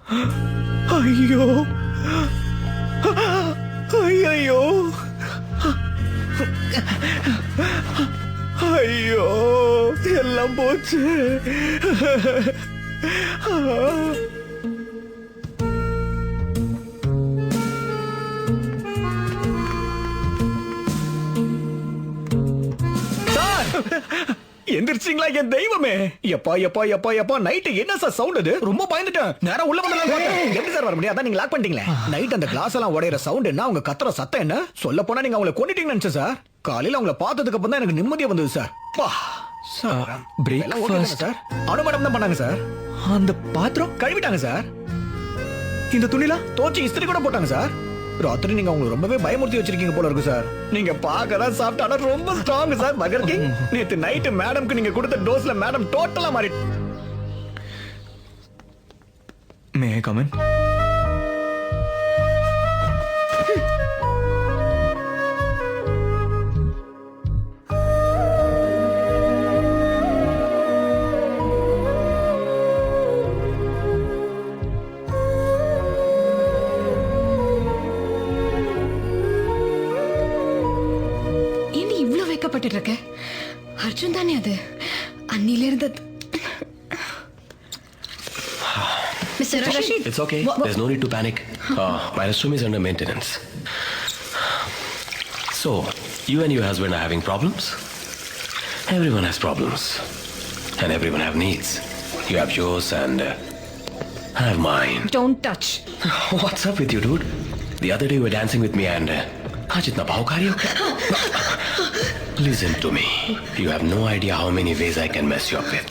ஐயோ ஐயோ ஐயோ எல்லாம் போச்சு. எந்திரிச்சிங்களா என் தெய்வமே? எப்பா எப்பா எப்பா எப்பா நைட் என்ன சார் சவுண்ட் அது? ரொம்ப பயந்துட்டேன். நேரா உள்ள வந்தலாம் பார்த்தேன். எப்படி சார் வர முடியும்? அதான் நீங்க லாக் பண்ணிட்டீங்களே. நைட் அந்த கிளாஸ் எல்லாம் உடையற சவுண்ட் என்ன? அவங்க கத்துற சத்தம் என்ன? சொல்ல போனா நீங்க அவங்கள கொன்னிட்டீங்கன்னு நினைச்சேன் சார். காலையில அவங்கள பார்த்ததுக்கு அப்புறம் தான் எனக்கு நிம்மதியா வந்தது சார். பா பிரேக்ஃபாஸ்ட் சார் அனு மேடம் தான் பண்ணாங்க சார். அந்த பாத்திரம் கழுவிட்டாங்க சார். இந்த துணிலாம் தோச்சி இஸ்திரி கூட போட்டாங்க சார். ராத்திரி நீங்க அவங்க ரொம்பவே பயமுறுத்தி வச்சிருக்கீங்க போல இருக்கு சார். நீங்க பாக்கதான் சாப்பிட்டானா ரொம்ப ஸ்ட்ராங் சார். பர்கர் கிங் நேத்து நைட் மேடம்க்கு நீங்க கொடுத்த டோஸ்ல மேடம் டோட்டலா மாறி. மே ஐ கம் இன்? இருக்க அர்ஜுன் தானே அது? அன்னில இருந்தது. Mr. Rashid. It's okay. There's no need to panic. My restroom is under maintenance. So, you and your husband are having problems? Everyone has problems. And everyone have needs. You have yours and I have mine. Don't touch. What's up with you, dude? The other day you were dancing with me and आज इतना भावकारी हो क्या? Listen to me. You have no idea how many ways I can mess you up with.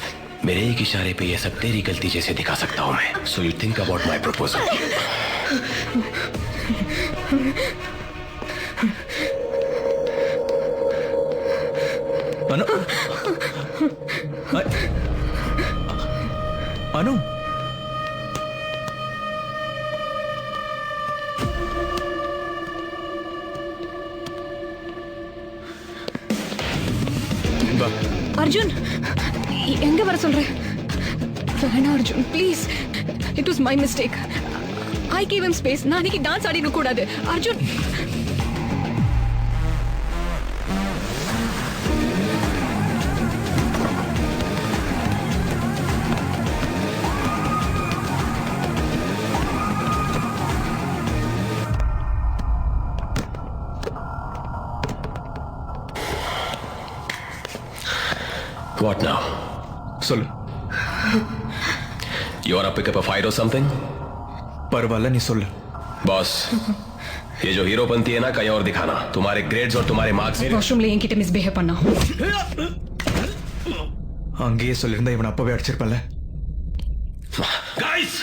मेरे एक इशारे पे ये सब तेरी गलती जैसे दिखा सकता हूँ मैं. So you think about my proposal. अनु अनु அர்ஜுன் எங்க வர சொல்ற? வேணா Arjun please. It was my mistake. I gave him space. நான் அன்னைக்கு டான்ஸ் ஆடின கூடாது அர்ஜுன். What now? சொல்லு. You wanna pick up a fight or something? परवाला नहीं சொல்லு. Boss, ये जो हीरोपंती है ना कहीं और दिखाना. तुम्हारे ग्रेड्स और तुम्हारे मार्क्स. வாஷ்ரூம்ல என்கிட்ட மிஸ்பிஹேவ் பண்ணா. அங்கேயே சொல்லிருந்தா இவன் அப்பவே அடிச்சிருப்பல. Guys!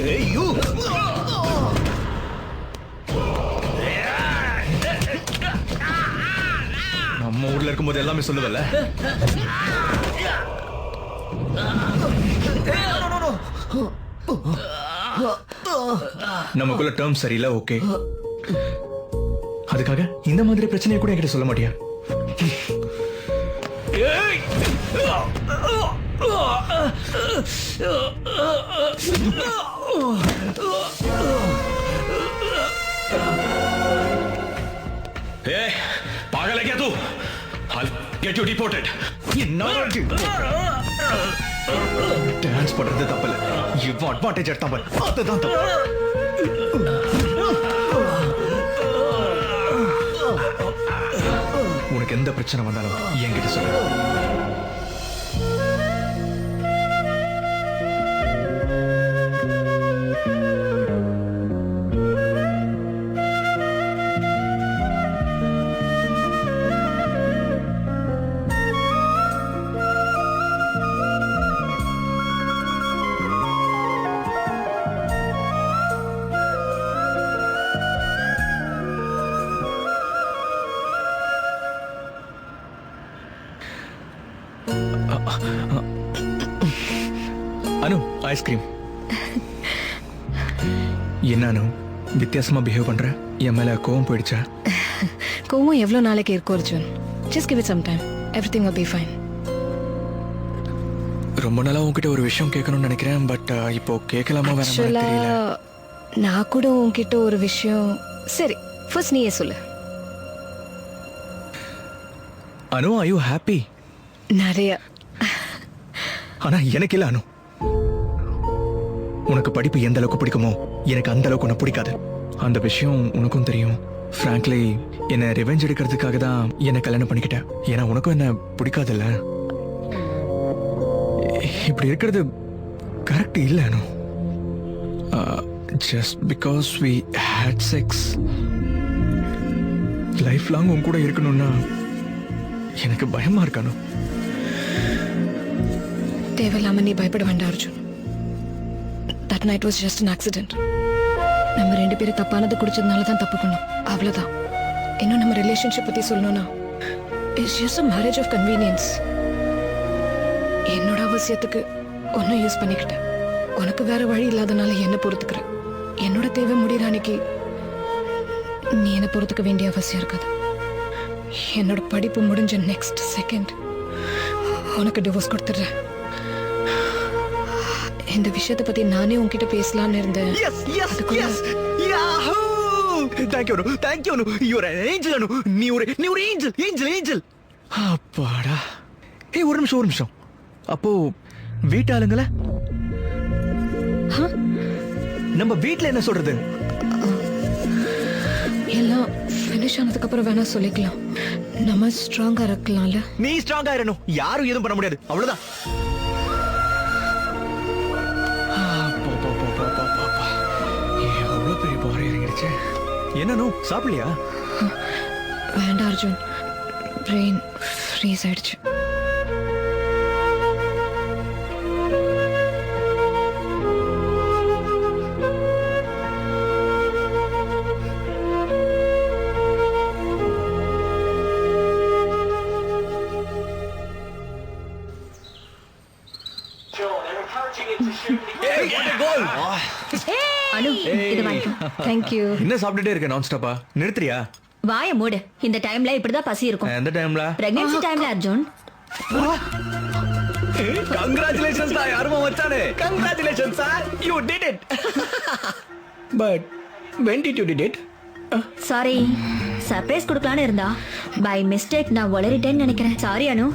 Hey you! நம்ம ஊர்ல இருக்கும்போது எல்லாமே சொல்லுவல்ல. நமக்குள்ள டேர்ம் சரியில்லை. ஓகே, அதுக்காக இந்த மாதிரி பிரச்சனையை கூட என்கிட்ட சொல்ல மாட்டியா? पागल है क्या तू? I'll get you deported. Dance பண்றது தப்பல, இவன் அட்வான்டேஜ் எடுத்தான் பாரு, அதுதான் தப்பு. உனக்கு எந்த பிரச்சனை வந்தாலும் என்கிட்ட சொல்லு. அனு, ஐஸ்கிரீம். என்ன அனு, வித்தியாசமா பிஹேவ் பண்ற. என் மேல கோவம் போயிடுச்சா? கோவம் எவ்வளவு நாளைக்கு இருக்கும் Arjun? Just give it some time, everything will be fine. ரொம்ப நாளா உன்கிட்ட ஒரு விஷயம் கேட்கணும்னு நினைக்கிறேன். பட் இப்போ கேட்கலாமா வேணாமா ஆக்சுவலா தெரியல. நான் கூட உன்கிட்ட ஒரு விஷயம். சரி, ஃபர்ஸ்ட் நீயே சொல்லு. அனு, are you happy? நிறைய. ஆனா எனக்கு இல்ல அனு. உனக்கு படிப்பு எந்த அளவுக்கு பிடிக்குமோ எனக்கு அந்த அளவுக்கு உன்னை பிடிக்காது. அந்த விஷயம் உனக்கும் தெரியும். ஃப்ராங்க்லி என்ன ரிவெஞ்ச் எடுக்கிறதுக்காக தான் என்ன கல்யாணம் பண்ணிக்கிட்டேன். ஏன்னா உனக்கும் என்ன பிடிக்காதுல்ல. இப்படி இருக்கிறது கரெக்ட் இல்ல Anu. Just because we had sex life long உன் கூட இருக்கணும்னா எனக்கு பயமா இருக்கணும். தேவையில்லாம நீ பயப்பட வேண்டாம் Arjun. That night was just an accident. நம்ம 2 பேரும் தப்பானது குடிச்சதுனால தான் தப்பு பண்ணோம், அவ்வளவுதான். இன்னும் நம்ம ரிலேஷன்ஷிப் பத்தி சொல்லணும்னா it's just a marriage of convenience. என்னோட அவசியத்துக்கு ஒன்னும் யூஸ் பண்ணிக்கிட்டேன். உனக்கு வேற வழி இல்லாதனால என்ன பொறுத்துக்கிறேன். என்னோட தேவை முடிகிற அன்னைக்கு நீ என்ன பொறுத்துக்க வேண்டிய அவசியம் இருக்காது. என்னோட படிப்பு முடிஞ்ச நெக்ஸ்ட் செகண்ட் உனக்கு டிவோர்ஸ் கொடுத்துடுறேன். இந்த விஷயத்தை பத்தி நானே உன்கிட்ட பேசலாம்னு இருந்தேன். Thank you, Anu. You're an angel, Anu. நீ ஒரு angel. அப்பாடா. ஏய், ஒரு நிமிஷம். அப்போ வீட்டாளுங்கள நம்ம வீட்ல என்ன சொல்றது? எல்லாம் ஃபினிஷ் ஆனதுக்கு அப்புறம் வேணா சொல்லிக்கலாம். நம்ம ஸ்ட்ராங்கா இருக்கலாம்ல. நீ ஸ்ட்ராங்கா இருக்கணும். யாரும் எதுவும் பண்ண முடியாது. அவ்வளவுதான். எவ்வளவு பெரிய பாறை இறங்கிடுச்சு. என்னன்னு சாப்பிடலையா? வேண்டாம் அர்ஜுன், பிரெயின் ஃப்ரீஸ் ஆயிடுச்சு. அனு, இது வாங்கிக்கோ. Thank you. என்ன சாப்பிட்டுட்டே இருக்க நான் ஸ்டாப்பா? நிறுத்துறியா? வாய மூடு. இந்த டைம்ல இப்படிதான் பசி இருக்கும். எந்த டைம்ல? பிரெக்னன்சி டைம்ல அர்ஜுன். கங்க்ராச்சுலேஷன்ஸ் டா யாருமா மச்சானே. Congratulations sir, you did it. But when did you did it? Sorry, surprise கொடுக்கலான்னு இருந்தா பை மிஸ்டேக் நான் வளரிட்டேன்னு நினைக்கிறேன். சாரி அனு.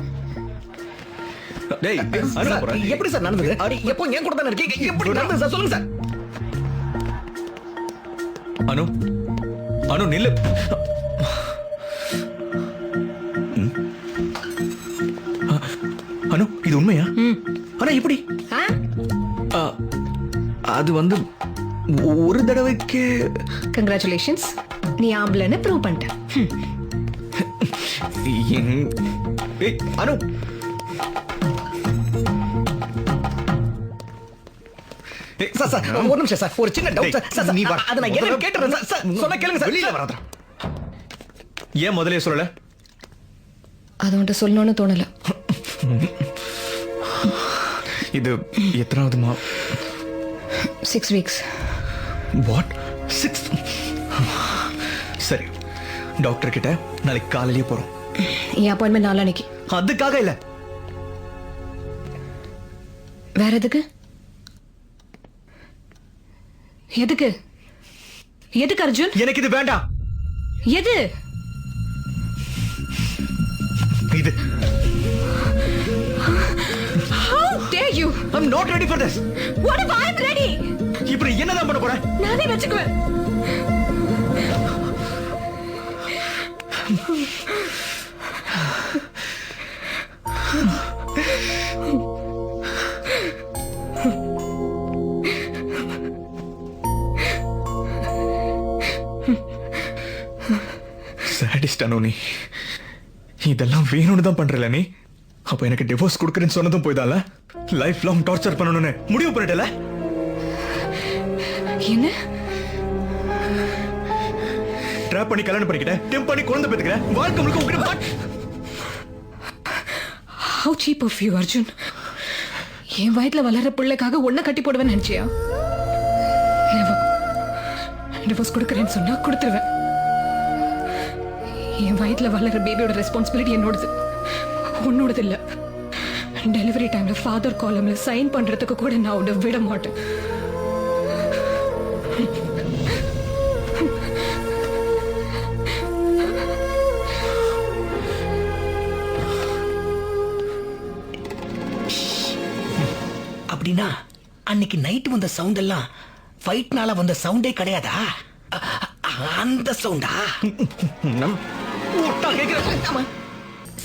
டேய், அனு போற. எப்படி சார் நடந்தது? எப்போ என் கூட தானே இருக்கீங்க? எப்படி நடந்தது சார்? சொல்லுங்க சார். அனு நில்லு. அனு, இது உண்மையா? ஆனா எப்படி? அது வந்து ஒரு தடவைக்கு. கங்க்ராச்சுலேஷன்ஸ், நீ ஆம்பளைன்னு ப்ரூவ் பண்ணிட்ட. ஏய் அனு, சார் ஒரு நிமிஷம் சார், ஒரு சின்ன டவுட் சார். நீ வா, அத நான் என்ன கேட்றேன் சார். சொன்னா கேளுங்க சார். வெளியில வராதடா. ஏன் முதல்லயே சொல்லல? அது உன்கிட்ட சொல்லணும்னு தோணல. இது எத்தனாவது 6 weeks. வாட்? 6? சரி, டாக்டர் கிட்ட நாளைக்கு காலையிலேயே போறோம். என் அப்பாயின்மெண்ட் நாளான்னைக்கு. அதுக்காக இல்ல, வேற எதுக்கு? எதுக்கு அர்ஜுன்? எனக்கு இது வேண்டாம். எது? இது. How dare you? I'm not ready for this. What if I'm ready? இப்படி என்னதான் பண்ண போற? நானே வெச்சுக்குவேன். சாடிஸ்ட் அனு நீ. இதெல்லாம் வேணும்னு தான் பண்றல நீ. அப்ப எனக்கு டிவோர்ஸ் கொடுக்கறேன்னு சொன்னதும் போய்தால லைஃப் லாங் டார்ச்சர் பண்ணணும்னு முடிவு பண்ணிட்டல. என்ன? ட்ராப் பண்ணி கல்யாணம் பண்ணிக்கிட்டேன், டெம்ப் பண்ணி குழந்தை பெத்துக்கிறேன், வாழ்க்கை முழுக்க உங்ககிட்ட. How cheap of you, Arjun. என் வயித்துல வளர பிள்ளைக்காக ஒன்ன கட்டி போடுவேன்னு நினைச்சியா? டிவோர்ஸ் கொடுக்கறேன்னு சொன்னா கொடுத்துருவேன். என் வயித்துல வளர்ற பேபியோட ரெஸ்பான்சிபிலிட்டி என்னோடது, உன்னோடது இல்ல. டெலிவரி டைம்ல ஃபாதர் காலம்ல சைன் பண்றதுக்கு கூட நான் உன்னை விட மாட்டேன். அப்படின்னா அன்னைக்கு நைட் வந்த சவுண்ட் எல்லாம் ஃபைட்னால வந்த சவுண்டே கிடையாதா? அந்த சவுண்டா?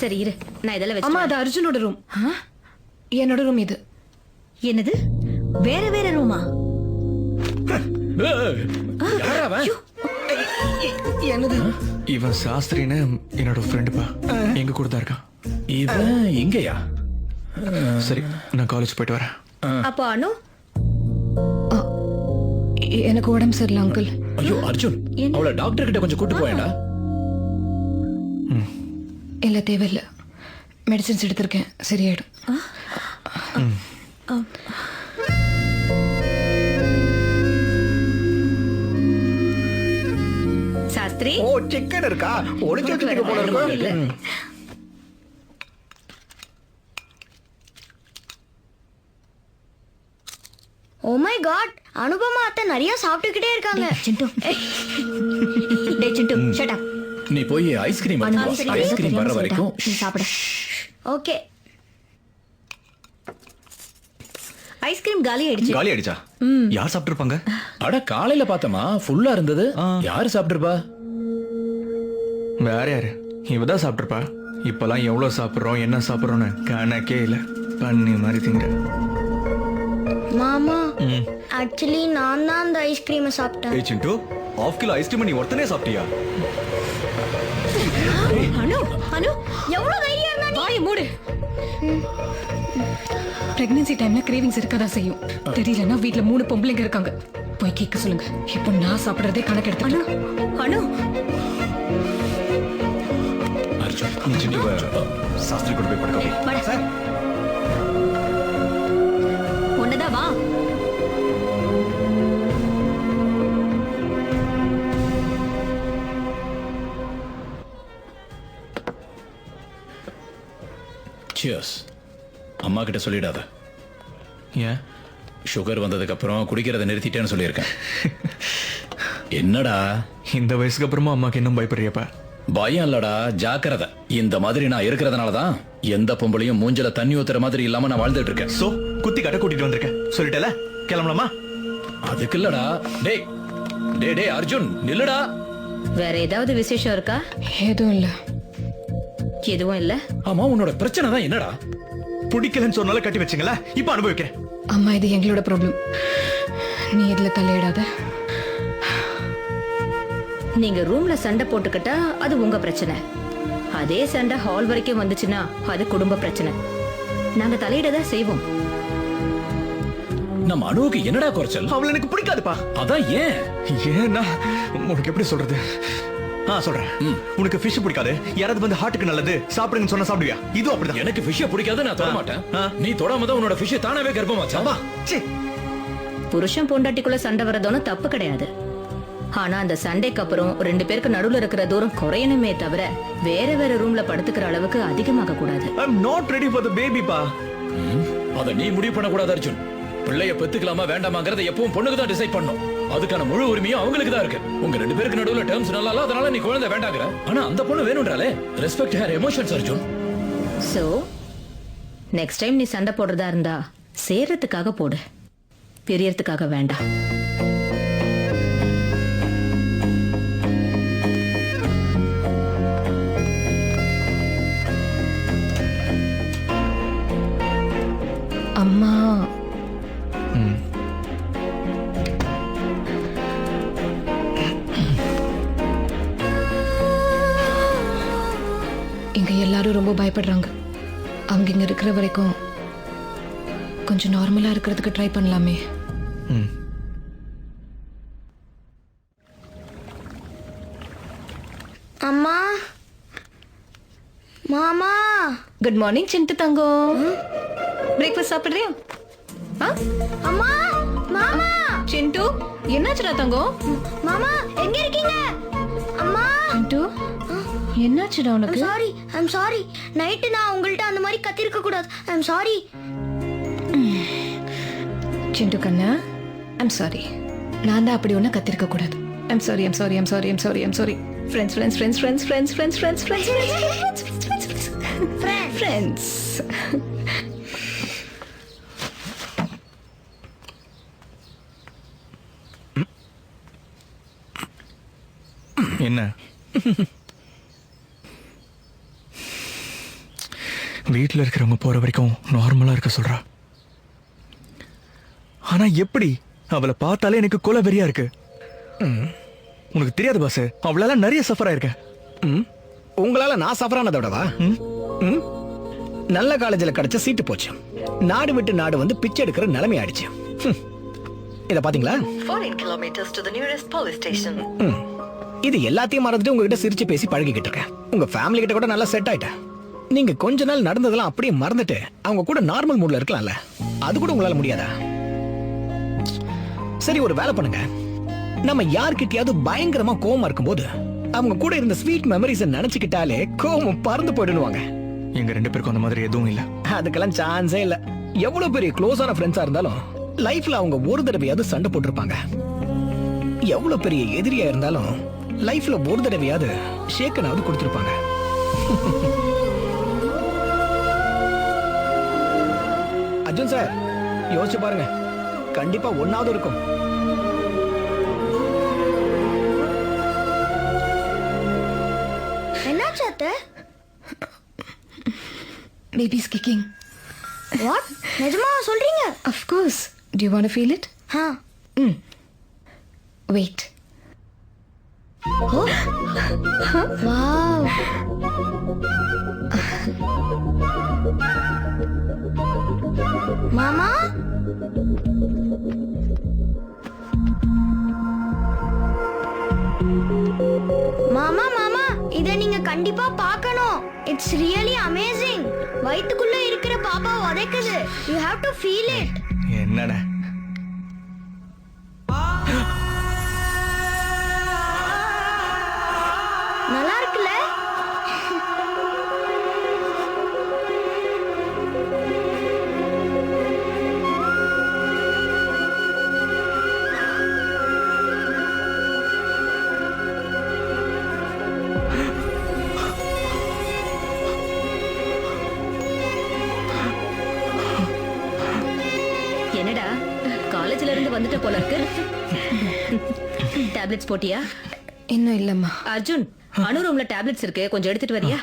சரி இரு, நான் இதெல்லாம் அம்மா வச்சு. அது அர்ஜுனோட ரூம், என்னோட ரூம் இது. என்னது வேற வேற ரூமா? என்னது? இவன் சாஸ்திரின்னு என்னோட ஃப்ரெண்டுப்பா, எங்க கூட தான் இருக்கான். இவன் எங்கயா? சரி, நான் காலேஜ் போயிட்டு வரேன். அப்போ அனு எனக்கு உடம்பு சரியில்லை அங்கிள். ஐயோ அர்ஜுன், அவளை டாக்டர் கிட்ட கொஞ்சம் கூட்டு போயேன்டா. இல்ல தேவையில்ல, மெடிசின்ஸ் எடுத்திருக்கேன், சரியாயிடும். சாஸ்திரி. ஓ சிக்கன் இருக்கா? ஒளிச்சு வச்சிருக்க போல இருக்கு. ஓ மை காட், அனுபமா அத்தை நிறைய சாப்பிட்டுக்கிட்டே இருக்காங்க. சிண்டு டே சிண்டு ஷட் அப். நீ போய் ஐஸ்கிரீம் ஐஸ்கிரீம் வர்ற வரைக்கும் நீ சாப்பிடு. ஓகே. ஐஸ்கிரீம் காலி ஆயிடுச்சு. காலி ஆயிடுச்சா? யார் சாப்பிட்டுருப்பாங்க? அட காலையில பார்த்தமா ஃபுல்லா இருந்தது. யாரு சாப்பிட்டுருப்பா? வேற யாரு? இவதான் சாப்பிட்டுருப்பா. இப்பெல்லாம் எவ்வளவு சாப்பிடுறோம், என்ன சாப்பிடுறோம்னு கணக்கே இல்ல. பண்ணி மாதிரி திங்க. மாமா, ஆக்சுவலி நான் தான் அந்த ஐஸ்கிரீமை சாப்பிட்டேன். ஏய் சிண்டு, ஆஃப் கிலோ ஐஸ்கிரீம் நீ ஒருத்தனே சாப்பிட்டியா? அனு அனு எவ்வளவு தைரியம் இருந்தா நீ? வாயை மூடு. பிரெக்னன்சி டைம்ல கிரேவிங்ஸ் இருக்கதா செய்யும். தெரியலன்னா வீட்ல 3 பொம்பளைங்க இருக்காங்க, போய் கேட்க சொல்லுங்க. இப்போ நான் சாப்பிடுறதே கணக்கு எடுத்து. அனு அர்ஜுன், நீ சிண்டுவை சாஸ்திரி கூட போய் படுக்க வை. சார் ஒண்ணுதான் வா. சியர்ஸ். அம்மா கிட்ட சொல்லிடாத. ஏன்? சுகர் வந்ததுக்கு அப்புறம் குடிக்கிறத நிறுத்திட்டேன்னு சொல்லியிருக்கேன். என்னடா இந்த வயசுக்கு அப்புறமா அம்மாக்கு இன்னும் பயப்படுறியப்பா? பயம் இல்லடா, ஜாக்கிரதை. இந்த மாதிரி நான் இருக்கிறதுனாலதான் எந்த பொம்பளையும் மூஞ்சில தண்ணி ஊத்துற மாதிரி இல்லாம நான் வாழ்ந்துட்டு இருக்கேன். சோ குத்தி கட்ட கூட்டிட்டு வந்திருக்கேன், சொல்லிட்டல. கிளம்பலாமா? அதுக்கு இல்லடா. டேய் டேய் டேய் அர்ஜுன், நில்லுடா. வேற ஏதாவது விசேஷம் இருக்கா? எதுவும் இல்ல. எதுவும் இல்ல. ஆமா, உன்னோட பிரச்சனை தான் என்னடா? பிடிக்கலன்னு சொன்னால கட்டி வச்சுங்களா, இப்ப அனுபவிக்கிறேன். அம்மா இது எங்களோட ப்ராப்ளம், நீ இதுல தலையிடாத. நீங்க ரூம்ல சண்டை போட்டுக்கிட்டா அது உங்க பிரச்சனை. அதே சண்டை ஹால் வரைக்கும் வந்துச்சுன்னா அது குடும்ப பிரச்சனை. நாங்க தலையிடதான் செய்வோம். நம்ம அணுவுக்கு என்னடா குறைச்சல்? அவளை எனக்கு பிடிக்காதுப்பா. அதான் ஏன்? ஏன்னா உனக்கு எப்படி சொல்றது? சொல்றேன். உனக்கு ஃபிஷ் பிடிக்காது, யாராவது வந்து ஹார்ட்டுக்கு நல்லது சாப்பிடுங்கன்னு சொன்னா சாப்பிடுவியா? இது அப்படிதான். எனக்கு ஃபிஷ் பிடிக்காது, நான் தொட மாட்டேன். நீ தொடாம தான் உன்னோட ஃபிஷ் தானாவே கர்ப்பமாச்சா? புருஷன் பொண்டாட்டிக்குள்ள சண்டை வரதோன்னு தப்பு கிடையாது. ஆனா அந்த சண்டைக்கு அப்புறம் 2 பேருக்கு நடுவுல இருக்கிற தூரம் குறையணுமே தவிர வேற வேற ரூம்ல படுத்துக்கிற அளவுக்கு அதிகமாக கூடாது. I'm not ready for the baby பா. அத நீ முடிவு பண்ண கூடாது அர்ஜுன். பிள்ளைய பெத்துக்கலாமா வேண்டாமாங்கறத எப்பவும் பொண்ணுக்கு தான் டிசைட் பண்ணும். அதுக்கான முழு உரிமையும் அவங்களுக்கு தான் இருக்கு. உங்க 2 பேருக்கு நடுவுல டேர்ம்ஸ் நல்லா இல்ல, அதனால நீ குழந்தை வேண்டாங்கற. ஆனா அந்த பொண்ணு வேணும்ன்றாலே. Respect her emotions Arjun. So next time நீ சண்டை போடுறதா இருந்தா சேர்றதுக்காக போடு, பிரியறதுக்காக வேண்டாம். அம்மா இங்க எல்லாரும் ரொம்ப பயப்படுறாங்க. அவங்க இங்க இருக்கிற வரைக்கும் கொஞ்சம் நார்மலா இருக்கிறதுக்கு ட்ரை பண்ணலாமே. அம்மா, மாமா. குட் மார்னிங் சிண்டு தங்கம். பிரேக்ஃபாஸ்ட் சாப்பிடுறியா? அம்மா, மாமா. சிண்டு என்னாச்சுடா தங்கம்? மாமா எங்க இருக்கீங்க? அம்மா சிண்டு என்னாச்சுடா உனக்கு? ஐம் சாரி நைட்டு நான் உங்கள்ட்ட அந்த மாதிரி கத்திருக்க கூடாது. I'm sorry. சிண்டு கண்ணா, ஐம் சாரி. நான் தான் அப்படி ஒன்றும் கத்திருக்க கூடாது. I'm sorry, I'm sorry, I'm sorry, I'm sorry, I'm sorry. Friends friends friends friends friends friends friends friends friends. என்ன வீட்டில் இருக்கிறவங்க போற வரைக்கும் நார்மலா இருக்க சொல்றா. ஆனா எப்படி அவளை பார்த்தாலே எனக்கு கொலை வெறியா இருக்கு. உனக்கு தெரியாது பாஸ், அவளால நிறைய சஃபர் ஆயிருக்கேன். உங்களால நான் சஃபர் ஆனதோடவா? நல்ல காலேஜில் கிடைச்ச சீட்டு போச்சு, நாடு விட்டு நாடு வந்து பிச்சை எடுக்கிற நிலைமை ஆயிடுச்சு. இத பாத்தீங்களா? 14 kilometers to the nearest police station. இது எல்லாத்தையும் மறந்துட்டு உங்ககிட்ட சிரிச்சு பேசி பழகிக்கிட்டு இருக்கேன். உங்க ஃபேமிலி கிட்ட கூட நல்லா செட் ஆயிட்டேன். நீங்க கொஞ்ச நாள் நடந்ததெல்லாம் அப்படியே மறந்துட்டு அவங்க கூட நார்மல் மூட்ல இருக்கலாம்ல, அது கூட உங்களால முடியாதா? சரி, ஒரு வேலை பண்ணுங்க. நம்ம யார்கிட்டயாவது பயங்கரமா கோவமா இருக்கும்போது அவங்க கூட இருந்த ஸ்வீட் மெமரிஸை நினைச்சுக்கிட்டாலே கோவம் பறந்து போயிடுவாங்க. எங்க 2 பேருக்கும் அந்த மாதிரி எதுவும் இல்ல. அதுக்கெல்லாம் சான்ஸே இல்ல. எவ்வளவு பெரிய க்ளோஸான ஃப்ரெண்ட்ஸா இருந்தாலும் லைஃப்ல அவங்க ஒரு தடவையாவது சண்டை போட்டிருப்பாங்க. எவ்வளவு பெரிய எதிரியா இருந்தாலும் லைஃப்ல ஒரு தடவையாவது ஷேக்கனாவது கொடுத்திருப்பாங்க. அர்ஜுன் சார், யோசிச்சு பாருங்க, கண்டிப்பா ஒன்னாவது இருக்கும். என்னாச்சு அத்தை? Baby's kicking. வாட்? நிஜமாவா சொல்றீங்க? Of course. Do you want to feel it? Wait. Oh. Wow. மாமா? மாமா மாமா, இத நீங்க கண்டிப்பா பார்க்கணும். It's really amazing. வயித்துக்குள்ள இருக்கிற பாப்பா உதைக்குது. You have to feel it. என்னடா நல்லா இருக்குல்ல? என்னடா காலேஜ்ல இருந்து வந்துட்ட போல இருக்கு. டேப்லெட்ஸ் போட்டியா? இன்னும் இல்லம்மா. அர்ஜுன், அனு ரூம்ல டேப்லெட்ஸ் இருக்கு, கொஞ்சம் எடுத்துட்டு வரியா?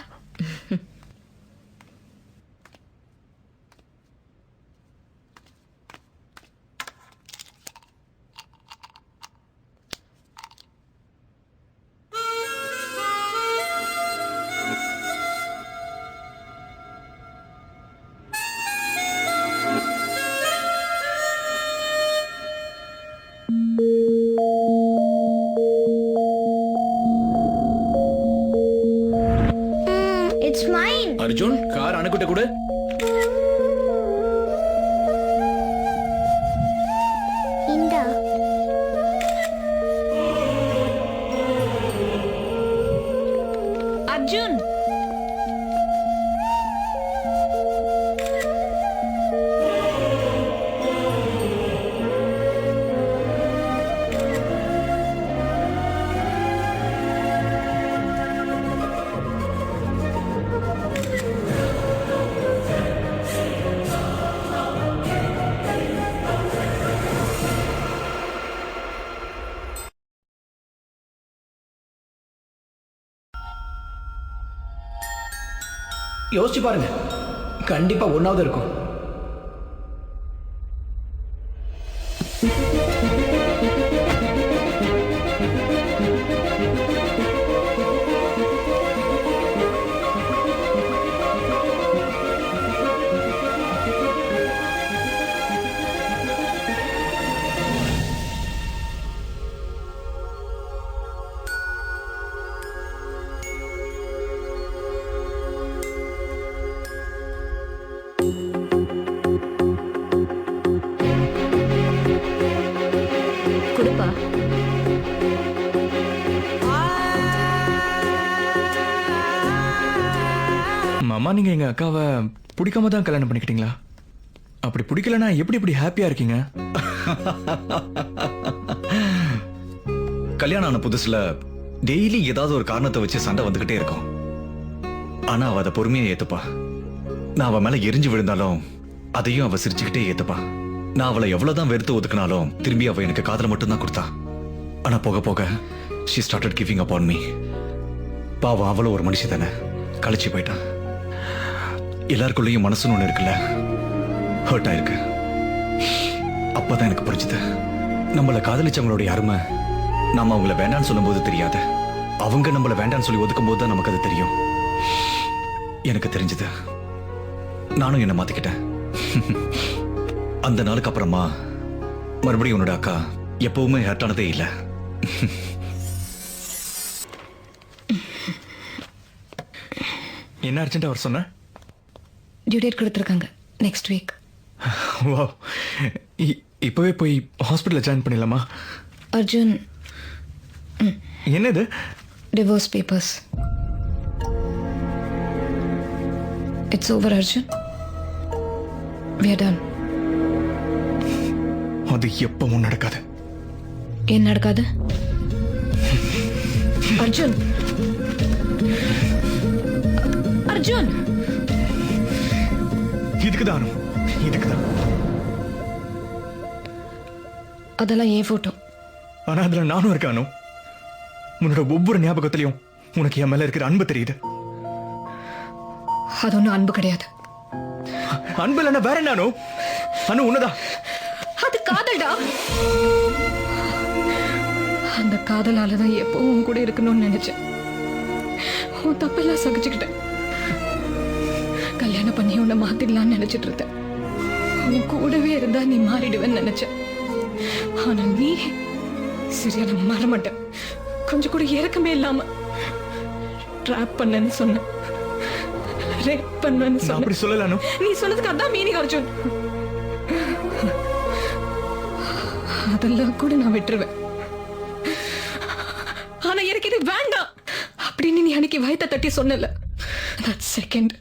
It's mine. அர்ஜுன், கார் அணுகிட்ட கூட. இந்தா. அர்ஜுன், யோசிச்சு பாருங்க, கண்டிப்பா ஒன்னாவது இருக்கும். அம்மா நீங்க எங்க அக்காவை பிடிக்காம தான் கல்யாணம் பண்ணிக்கிட்டீங்களா? அப்படி பிடிக்கலனா எப்படி இப்படி ஹாப்பியா இருக்கீங்க? கல்யாணம் ஆன புதுசுல டெய்லி ஏதாவது ஒரு காரணத்தை வச்சு சண்டை வந்துகிட்டே இருக்கும். ஆனா அவ அதை பொறுமையா ஏத்துப்பா. நான் அவ மேல எரிஞ்சு விழுந்தாலும் அதையும் அவ சிரிச்சுக்கிட்டே ஏத்துப்பா. நான் அவளை எவ்வளவுதான் வெறுத்து ஒதுக்கினாலும் திரும்பி அவ எனக்கு காதல மட்டும் தான் கொடுத்தா. ஆனா போக போக she started giving up on me. பாவம் அவளும் ஒரு மனுஷி தானே, கழிச்சு போயிட்டா. எல்லாருக்குள்ளேயும் மனசுன்னு ஒண்ணு இருக்குல்ல, ஹர்ட் ஆயிருக்கு. அப்பதான் எனக்கு புரிஞ்சுது, நம்மளை காதலிச்சவங்களுடைய அருமை நாம அவங்கள வேண்டான்னு சொல்லும் போது தெரியாது, அவங்க நம்மள வேண்டான்னு சொல்லி ஒதுக்கும் போது தான் நமக்கு அது தெரியும். எனக்கு தெரிஞ்சது, நானும் என்ன மாத்திக்கிட்டேன். அந்த நாளுக்கு அப்புறமா மறுபடியும் உன்னோட அக்கா எப்பவுமே ஹர்ட் ஆனதே இல்லை. என்ன அர்ஜென்ட் அவர் சொன்ன? டியூ டேட் கொடுத்துருக்காங்க நெக்ஸ்ட் வீக். வாவ், இப்பவே போய் ஹாஸ்பிட்டல்ல ஜாயின் பண்ணிடலாமா? அர்ஜுன், என்னது? Divorce papers. It's over Arjun, we are done. அது எப்பவும் நடக்காது. ஏன் நடக்காது? அர்ஜுன், அர்ஜுன், இதுக்குதான் இதுக்குதான். அதெல்லாம் ஏன் போட்டோ. ஆனா அதுல நானும் இருக்கானோ. உன்னோட ஒவ்வொரு ஞாபகத்திலையும் உனக்கு என் மேல இருக்கிற அன்பு தெரியுது. அது ஒன்றும் அன்பு கிடையாது. அன்பு இல்லைன்னா வேற என்னோ? அனு உன்னதா? அது காதல்டா. அந்த காதலால தான் எப்பவும் உன் கூட இருக்கணும்னு நினைச்சேன். உன் தப்பெல்லாம் சகிச்சுக்கிட்டேன். கல்யாணம் பண்ணி உன்னை மாத்திடலாம்னு நினைச்சிட்டு இருந்தேன். உன் கூடவே இருந்தா நீ மாறிடுவேன்னு நினைச்சேன். ஆனா நீ சரியான மறமாட்ட. கொஞ்சம் கூட இறக்கமே இல்லாம ட்ராப் பண்ணேன்னு சொன்ன, ரேப் பண்ணேன்னு சொன்ன. அப்படி சொல்லல அனு. நீ சொன்னதுக்கு அதான் மீனிங் அர்ஜுன். அதெல்லாம் கூட நான் விட்டுருவேன். ஆனா எனக்கு இது வேண்டாம் அப்படின்னு நீ அன்னைக்கு வயத்தை தட்டி சொன்னல, that second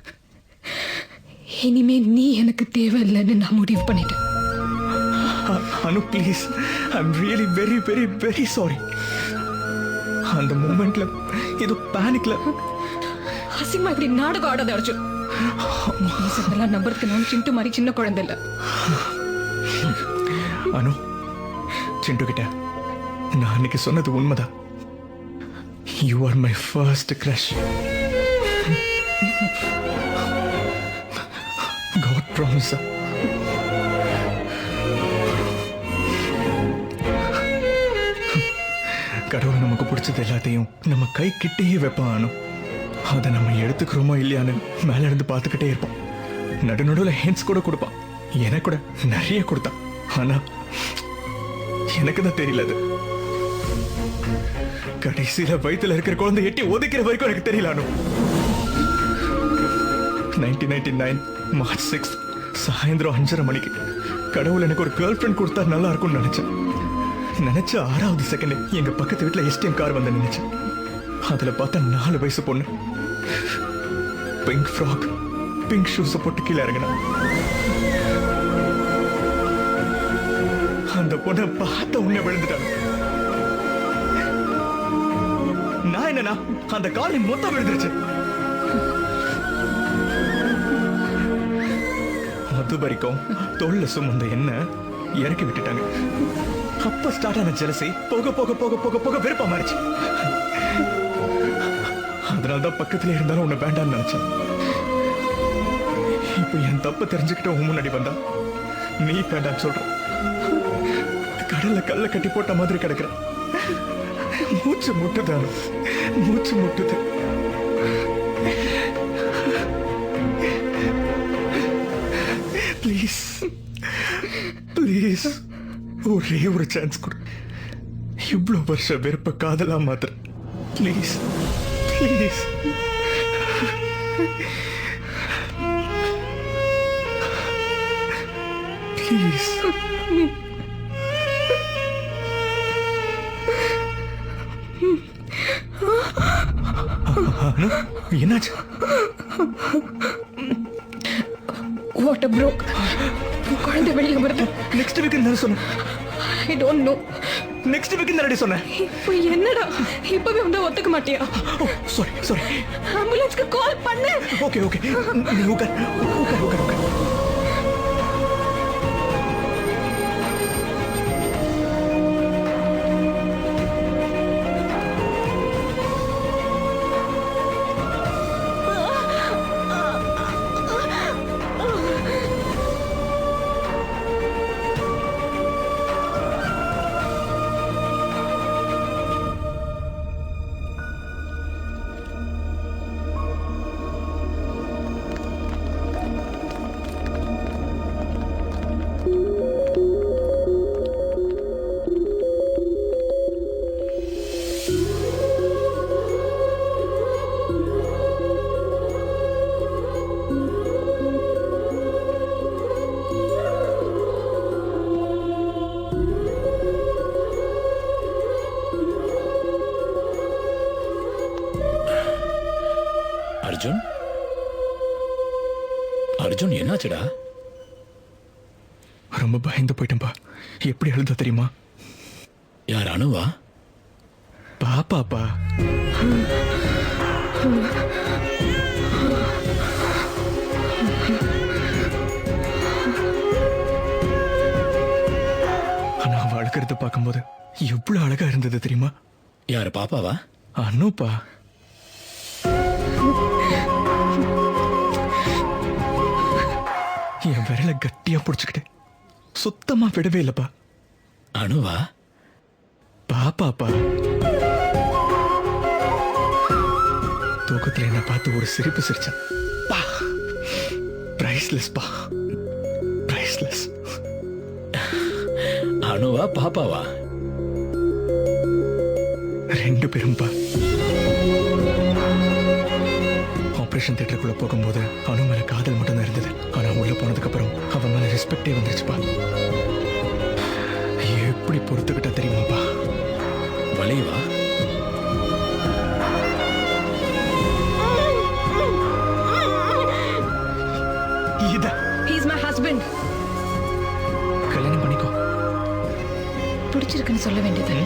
இனிமே நீ எனக்கு தேவையில்லைன்னு நான் முடிவு பண்ணிட்டேன். Anu please, I'm really very very very sorry. அந்த மூமெண்ட்ல ஏதோ பேனிக்ல அசிங்கமா இப்படி நாடகம் ஆடாத அர்ஜுன். நீ பேசுறதெல்லாம் நம்புறதுக்கு நான் சிண்டு மாதிரி சின்ன குழந்தை இல்ல. அனு, சிண்டு கிட்ட நான் அன்னைக்கு சொன்னது உண்மைதான். You are my first crush. God promise. கடவுள் நமக்கு பிடிச்சது எல்லாத்தையும் நம்ம கை கிட்டேயே வைப்பான் அனு. அதை நம்ம எடுத்துக்கிறோமோ இல்லையான்னு மேல இருந்து பார்த்துக்கிட்டே இருப்போம். நடுநடுவில் ஹிண்ட்ஸ் கூட கொடுப்பான். எனக்கு கூட நிறைய கொடுத்தான். ஆனா எனக்கு தான் தெரியல. அது கடைசியில வயித்துல இருக்கிற குழந்தை எட்டி ஒதுக்கிற வரைக்கும் எனக்கு தெரியல. 1999 மார்ச் 6 சாயந்தரம் 5:30 மணிக்கு கடவுள் எனக்கு ஒரு கேர்ள் ஃப்ரெண்ட் கொடுத்தா நல்லா இருக்கும்னு நினைச்சேன். நினைச்ச 6வது செகண்ட் எங்க பக்கத்து வீட்டுல எஸ்டிஎம் கார் வந்து நினைச்சேன். அதுல பார்த்தா 4 வயசு பொண்ணு, பிங்க் ஃப்ராக், பிங்க் ஷூஸ் போட்டு கீழே இறங்கினா. அந்த பொண்ணை பார்த்த உன்னை விழுந்துட்டாங்க. நான் என்னன்னா அந்த காலனி மொத்தம் விழுந்துருச்சு. அது வரைக்கும் தோல்ல சுமந்த என்ன இறக்கி விட்டுட்டாங்க. அப்ப ஸ்டார்ட் ஆன ஜெலசி போக போக போக போக போக வெறுப்பா மாறிச்சு. அதனால்தான் பக்கத்துல இருந்தாலும் உன்னை வேண்டாம்னு நினைச்சேன். இப்ப என் தப்பு தெரிஞ்சுக்கிட்ட உன் முன்னாடி வந்தா நீ வேண்டான்னு சொல்ற. கடல்ல கல்ல கட்டி போட்ட மாதிரி கிடக்குற. மூச்சு முட்டுதான், மூச்சு முட்டுது. ப்ளீஸ் ப்ளீஸ் ஒரே ஒரு சான்ஸ் கொடு. இவ்வளவு வருஷம் வெறுப்ப காதலா மாத்திர. Please please. ப்ளீஸ். என்னாச்சு? What a broke. குழந்தை வெளியே வருது. நெக்ஸ்ட் வீக் என்ன சொன்னேன்? I don't know. Next week என்னடி சொன்னேன்? இப்போ என்னடா இப்பவே வந்து ஒத்துக்க மாட்டியா? சாரி. ஆம்புலன்ஸ்க்கு கால் பண்ணு. ஓகே நீ உட்கார். அர்ஜுன் என்னாச்சுடா? ரொம்ப பயந்து போயிட்டேன்பா. எப்படி அழுத தெரியுமா? யார், அனுவா? பாப்பாப்பா. ஆனா அவ அழுக்கிறத பார்க்கும்போது எவ்வளவு அழகா இருந்தது தெரியுமா? யாரு, பாப்பாவா? அனுப்பா. என் விரல கட்டியா புடிச்சுக்கிட்டு சுத்தமா விடவே இல்லப்பா. அனுவா? பாப்பாப்பா. தூக்கத்துல என்ன பார்த்து ஒரு சிரிப்பு சிரிச்சான். பா, பிரைஸ்லெஸ் பா, பிரைஸ்லெஸ். அனுவா பாப்பாவா? ரெண்டு பேரும் பா. ஆபரேஷன் தியேட்டருக்குள்ள போகும்போது அனு மேல காதல் மட்டும் தான் இருந்தது. ஆனா உள்ள போனதுக்கு அப்புறம் அவன் மேல ரெஸ்பெக்டே வந்துருச்சுப்பா. எப்படி பொறுத்துக்கிட்டா தெரியுமாப்பா? வளைவா? He's my husband. கல்யாணம் பண்ணிக்கோ. பிடிச்சிருக்குன்னு சொல்ல வேண்டியது.